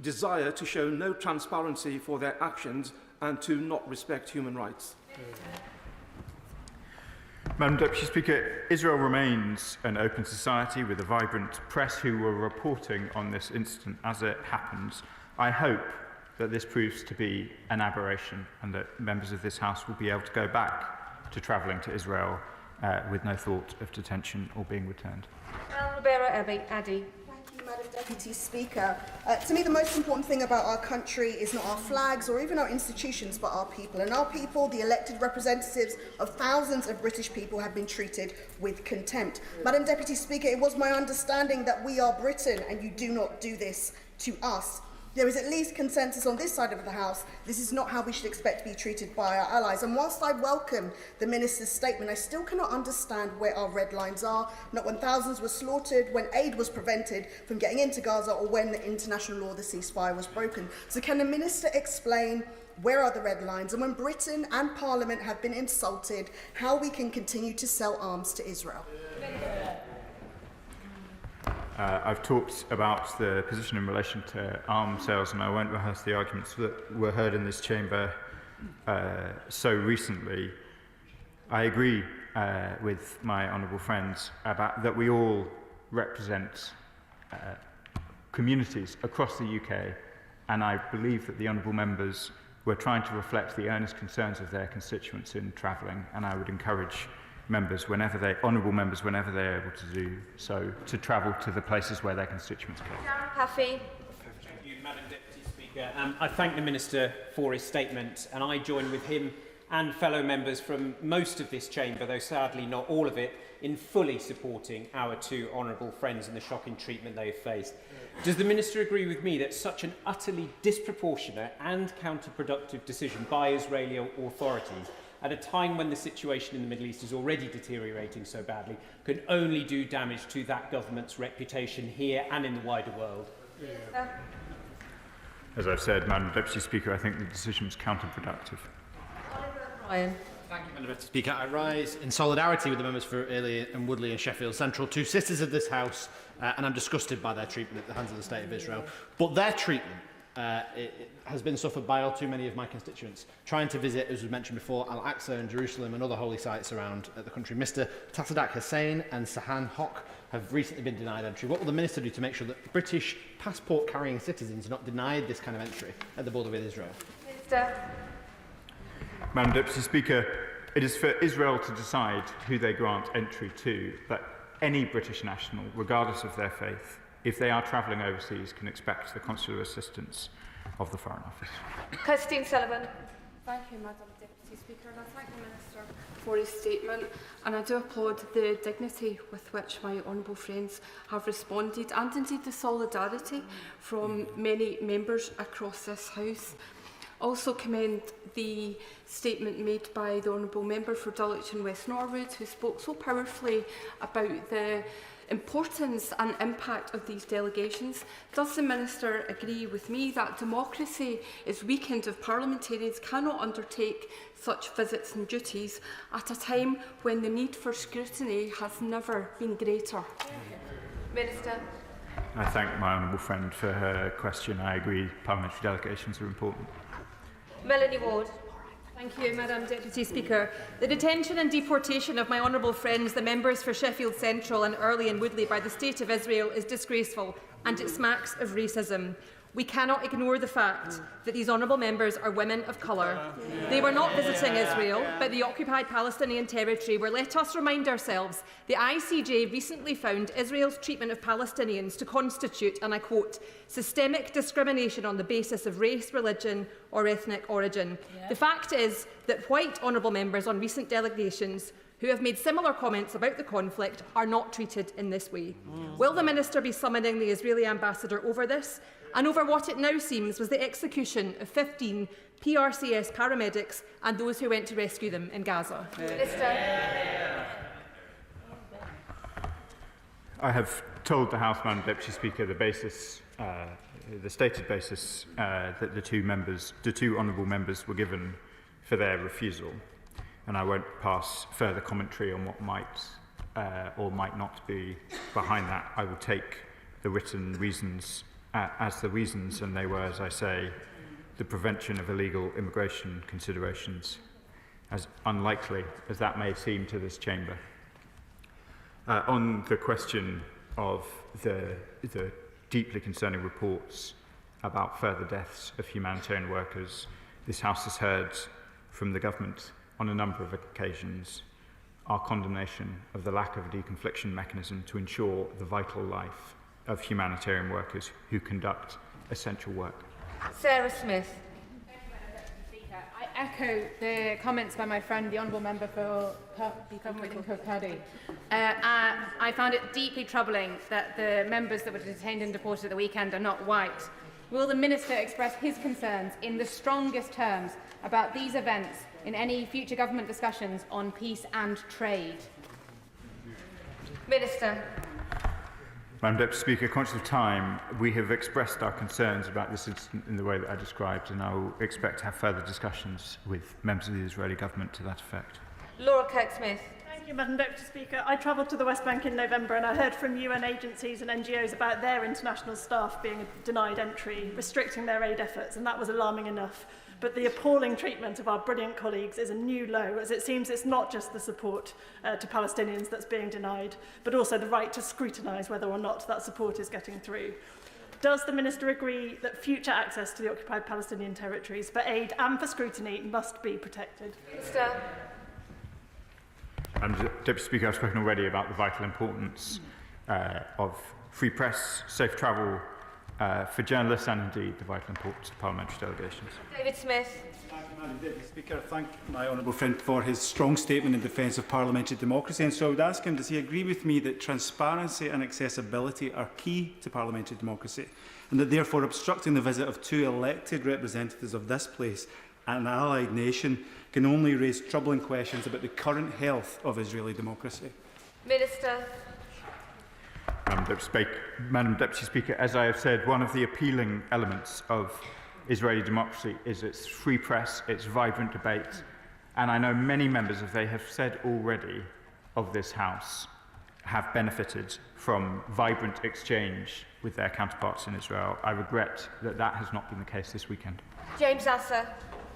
desire to show no transparency for their actions and to not respect human rights? Madam Deputy Speaker, Israel remains an open society with a vibrant press who were reporting on this incident as it happens. I hope that this proves to be an aberration and that members of this House will be able to go back to travelling to Israel with no thought of detention or being returned. Roberta Addy. Madam Deputy Speaker. To me, the most important thing about our country is not our flags or even our institutions, but our people. And our people, the elected representatives of thousands of British people, have been treated with contempt. Madam Deputy Speaker, it was my understanding that we are Britain and you do not do this to us. There is at least consensus on this side of the House. This is not how we should expect to be treated by our allies. And whilst I welcome the Minister's statement, I still cannot understand where our red lines are, not when thousands were slaughtered, when aid was prevented from getting into Gaza, or when the international law, the ceasefire, was broken. So can the Minister explain where are the red lines, and when Britain and Parliament have been insulted, how we can continue to sell arms to Israel? I've talked about the position in relation to arms sales, and I won't rehearse the arguments that were heard in this chamber so recently. I agree with my honourable friends about that we all represent communities across the UK, and I believe that the honourable members were trying to reflect the earnest concerns of their constituents in travelling, and I would encourage members, honourable members, whenever they're able to do so, to travel to the places where their constituents go. Happy. Thank you, Madam Deputy Speaker. I thank the Minister for his statement, and I join with him and fellow members from most of this chamber, though sadly not all of it, in fully supporting our two honourable friends and the shocking treatment they have faced. Does the Minister agree with me that such an utterly disproportionate and counterproductive decision by Israeli authorities, at a time when the situation in the Middle East is already deteriorating so badly, can only do damage to that government's reputation here and in the wider world? As I've said, Madam Deputy Speaker, I think the decision was counterproductive. Ryan. Thank you, Madam Deputy Speaker. I rise in solidarity with the members for Earley and Woodley and Sheffield Central, two sisters of this House, and I'm disgusted by their treatment at the hands of the State of Israel. But their treatment it has been suffered by all too many of my constituents. Trying to visit, as was mentioned before, Al-Aqsa and Jerusalem and other holy sites around the country. Mr Tasadak Hussain and Sahan Hock have recently been denied entry. What will the Minister do to make sure that British passport-carrying citizens are not denied this kind of entry at the border with Israel? Minister. Madam Deputy Speaker, it is for Israel to decide who they grant entry to, but any British national, regardless of their faith, if they are travelling overseas, can expect the consular assistance of the Foreign Office. Christine Sullivan. Thank you, Madam Deputy Speaker, and I thank the Minister for his statement, and I do applaud the dignity with which my honourable friends have responded, and indeed the solidarity from many members across this House. Also commend the statement made by the honourable member for Dulwich and West Norwood, who spoke so powerfully about the importance and impact of these delegations. Does the Minister agree with me that democracy is weakened if parliamentarians cannot undertake such visits and duties at a time when the need for scrutiny has never been greater? Minister. I thank my honourable friend for her question. I agree parliamentary delegations are important. Melanie Ward. Thank you, Madam Deputy Speaker. The detention and deportation of my honourable friends, the members for Sheffield Central and Earley and Woodley by the State of Israel is disgraceful, and it smacks of racism. We cannot ignore the fact that these honourable members are women of colour. They were not visiting Israel, but the occupied Palestinian territory, where, let us remind ourselves, the ICJ recently found Israel's treatment of Palestinians to constitute, and I quote, systemic discrimination on the basis of race, religion or ethnic origin. The fact is that white honourable members on recent delegations who have made similar comments about the conflict are not treated in this way. Will the Minister be summoning the Israeli ambassador over this, and over what it now seems was the execution of 15 PRCS paramedics and those who went to rescue them in Gaza? I have told the House, Madam Deputy Speaker, the stated basis that the two honourable members were given for their refusal, and I won't pass further commentary on what might or might not be behind that. I will take the written reasons as the reasons, and they were, as I say, the prevention of illegal immigration considerations, as unlikely as that may seem to this chamber. On the question of the deeply concerning reports about further deaths of humanitarian workers, this House has heard from the government on a number of occasions our condemnation of the lack of a deconfliction mechanism to ensure the vital life of humanitarian workers who conduct essential work. Sarah Smith. I echo the comments by my friend, the Honourable Member for Kirkcaldy. I found it deeply troubling that the members that were detained and deported at the weekend are not white. Will the Minister express his concerns in the strongest terms about these events in any future government discussions on peace and trade? Minister. Madam Deputy Speaker, conscious of time, we have expressed our concerns about this incident in the way that I described, and I will expect to have further discussions with members of the Israeli government to that effect. Laura Kirk-Smith. Thank you, Madam Deputy Speaker. I travelled to the West Bank in November and I heard from UN agencies and NGOs about their international staff being denied entry, restricting their aid efforts, and that was alarming enough. But the appalling treatment of our brilliant colleagues is a new low, as it seems it's not just the support to Palestinians that's being denied, but also the right to scrutinise whether or not that support is getting through. Does the Minister agree that future access to the occupied Palestinian territories for aid and for scrutiny must be protected? Minister. Deputy Speaker, I've spoken already about the vital importance of free press, safe travel for journalists, and indeed the vital importance of parliamentary delegations. David Smith. Thank you, Madam Deputy Speaker. I thank my honourable friend for his strong statement in defence of parliamentary democracy. And so I would ask him, does he agree with me that transparency and accessibility are key to parliamentary democracy, and that therefore obstructing the visit of two elected representatives of this place and an allied nation can only raise troubling questions about the current health of Israeli democracy? Minister. Madam Deputy Speaker, as I have said, one of the appealing elements of Israeli democracy is its free press, its vibrant debate, and I know many members, as they have said already, of this House have benefited from vibrant exchange with their counterparts in Israel. I regret that that has not been the case this weekend. James Asser.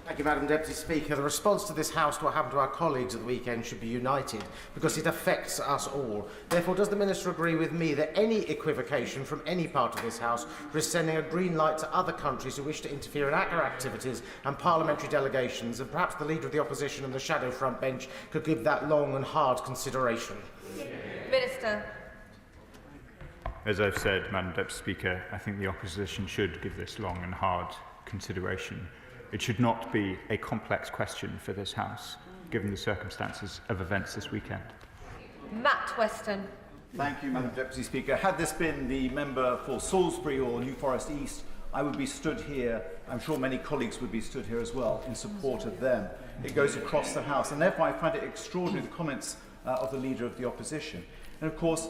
Thank you, Madam Deputy Speaker. The response to this House to what happened to our colleagues at the weekend should be united because it affects us all. Therefore, does the Minister agree with me that any equivocation from any part of this House risks sending a green light to other countries who wish to interfere in our activities and parliamentary delegations, and perhaps the Leader of the Opposition and the Shadow Front Bench could give that long and hard consideration? Minister. As I've said, Madam Deputy Speaker, I think the Opposition should give this long and hard consideration. It should not be a complex question for this House, given the circumstances of events this weekend. Matt Weston. Thank you, Madam Deputy Speaker. Had this been the member for Salisbury or New Forest East, I would be stood here, I'm sure many colleagues would be stood here as well, in support of them. It goes across the House, and therefore I find it extraordinary, the comments of the Leader of the Opposition. And of course,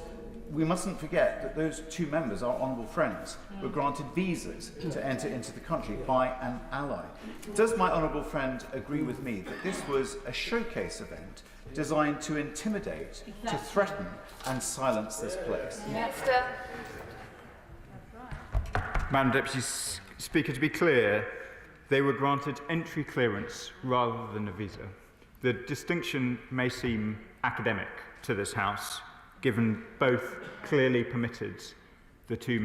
we mustn't forget that those two members, our honourable friends, were granted visas to enter into the country by an ally. Does my honourable friend agree with me that this was a showcase event designed to intimidate, to threaten and silence this place? Minister. Madam Deputy Speaker, to be clear, they were granted entry clearance rather than a visa. The distinction may seem academic to this House, given both clearly permitted the two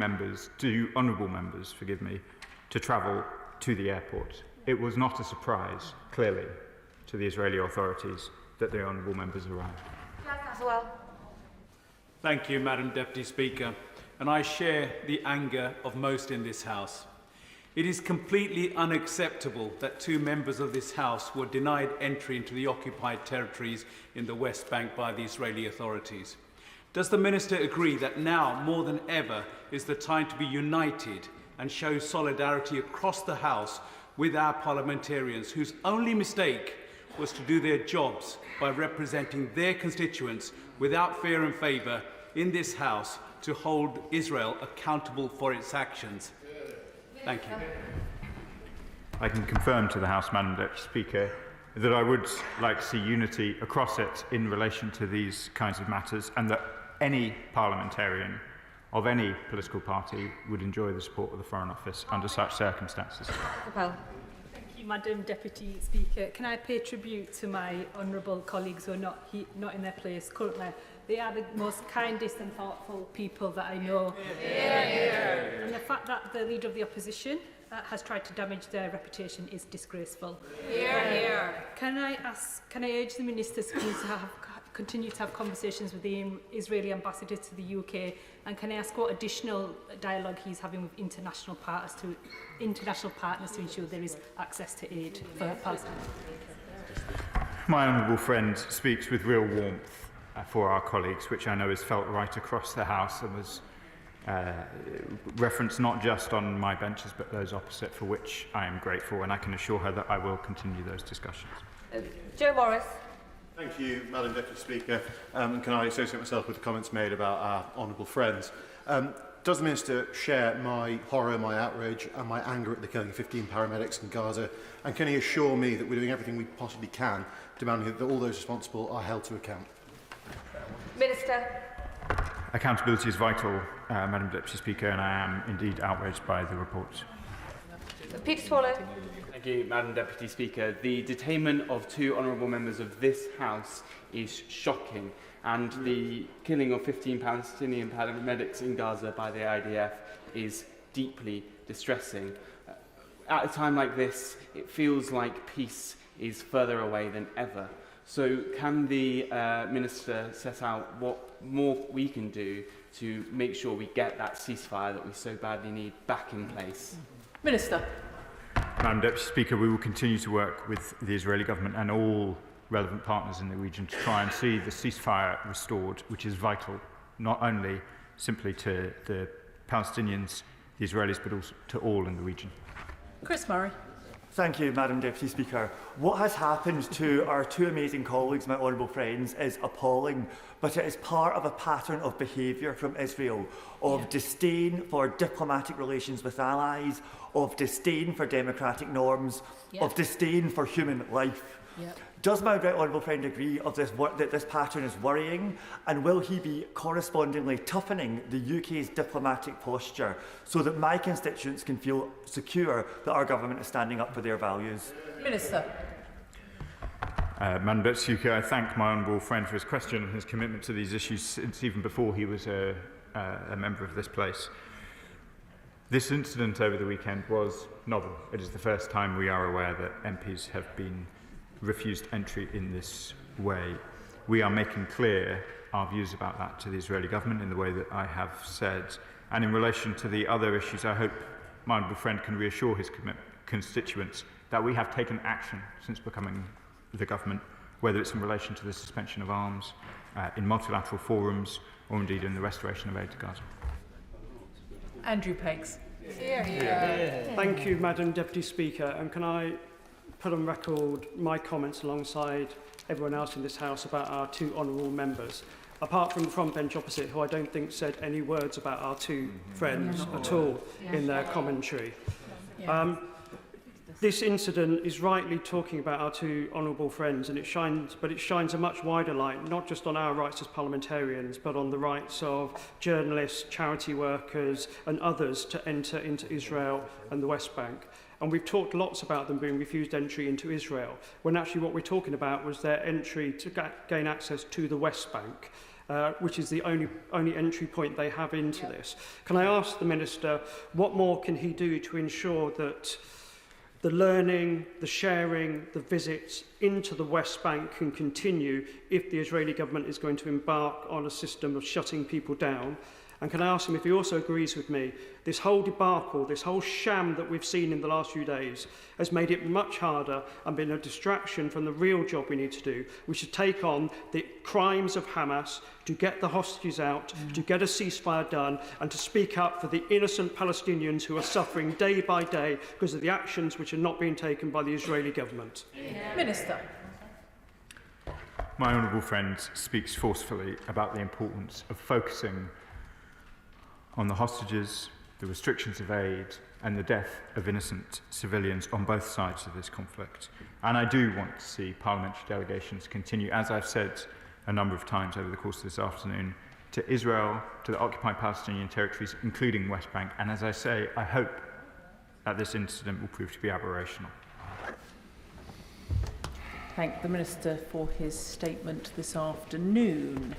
honourable members, to travel to the airport. It was not a surprise, clearly, to the Israeli authorities that the honourable members arrived. Thank you, Madam Deputy Speaker, and I share the anger of most in this House. It is completely unacceptable that two members of this House were denied entry into the occupied territories in the West Bank by the Israeli authorities. Does the Minister agree that now, more than ever, is the time to be united and show solidarity across the House with our parliamentarians whose only mistake was to do their jobs by representing their constituents without fear and favour in this House to hold Israel accountable for its actions? Thank you. I can confirm to the House, Madam Deputy Speaker, that I would like to see unity across it in relation to these kinds of matters, and that any parliamentarian of any political party would enjoy the support of the Foreign Office under such circumstances. Thank you, Madam Deputy Speaker. Can I pay tribute to my honourable colleagues who are not in their place currently? They are the most kindest and thoughtful people that I know. And the fact that the Leader of the Opposition has tried to damage their reputation is disgraceful. Can I urge the Ministers to continue to have conversations with the Israeli ambassador to the UK, and can I ask what additional dialogue he's having with international partners to ensure there is access to aid for Palestine? My honourable friend speaks with real warmth for our colleagues, which I know is felt right across the House and was referenced not just on my benches but those opposite, for which I am grateful, and I can assure her that I will continue those discussions. Joe Morris. Thank you, Madam Deputy Speaker. Can I associate myself with the comments made about our honourable friends? Does the Minister share my horror, my outrage and my anger at the killing of 15 paramedics in Gaza? And can he assure me that we're doing everything we possibly can, demanding that all those responsible are held to account? Minister. Accountability is vital, Madam Deputy Speaker, and I am indeed outraged by the report. Peter Swallow. Thank you, Madam Deputy Speaker. The detainment of 2 honourable members of this House is shocking, and the killing of 15 Palestinian paramedics in Gaza by the IDF is deeply distressing. At a time like this, it feels like peace is further away than ever. So can the Minister set out what more we can do to make sure we get that ceasefire that we so badly need back in place? Minister. Madam Deputy Speaker, we will continue to work with the Israeli government and all relevant partners in the region to try and see the ceasefire restored, which is vital, not only simply to the Palestinians, the Israelis, but also to all in the region. Chris Murray. Thank you, Madam Deputy Speaker. What has happened to our 2 amazing colleagues, my honourable friends, is appalling, but it is part of a pattern of behaviour from Israel, of disdain for diplomatic relations with allies, of disdain for democratic norms, of disdain for human life. Does my right honourable friend agree of this that this pattern is worrying, and will he be correspondingly toughening the UK's diplomatic posture so that my constituents can feel secure that our government is standing up for their values? Minister. Madam Deputy Speaker, I thank my honourable friend for his question and his commitment to these issues since even before he was a member of this place. This incident over the weekend was novel. It is the first time we are aware that MPs have been refused entry in this way. We are making clear our views about that to the Israeli government in the way that I have said. And in relation to the other issues, I hope my honourable friend can reassure his constituents that we have taken action since becoming the government, whether it's in relation to the suspension of arms, in multilateral forums, or indeed in the restoration of aid to Gaza. Andrew Peggs. Thank you, Madam Deputy Speaker. And can I put on record my comments alongside everyone else in this House about our 2 honourable members, apart from the front bench opposite, who I don't think said any words about our 2 friends at all in their commentary. This incident is rightly talking about our 2 honourable friends, and it shines a much wider light, not just on our rights as parliamentarians, but on the rights of journalists, charity workers and others to enter into Israel and the West Bank. And we've talked lots about them being refused entry into Israel, when actually what we're talking about was their entry to gain access to the West Bank, which is the only entry point they have into this. Can I ask the Minister, what more can he do to ensure that the learning, the sharing, the visits into the West Bank can continue if the Israeli government is going to embark on a system of shutting people down? And can I ask him if he also agrees with me, this whole debacle, this whole sham that we've seen in the last few days has made it much harder and been a distraction from the real job we need to do, which is take on the crimes of Hamas, to get the hostages out, to get a ceasefire done, and to speak up for the innocent Palestinians who are suffering day by day because of the actions which are not being taken by the Israeli government. Minister. My honourable friend speaks forcefully about the importance of focusing on the hostages, the restrictions of aid and the death of innocent civilians on both sides of this conflict. And I do want to see parliamentary delegations continue, as I've said a number of times over the course of this afternoon, to Israel, to the occupied Palestinian territories, including West Bank. And as I say, I hope that this incident will prove to be aberrational. Thank the Minister for his statement this afternoon.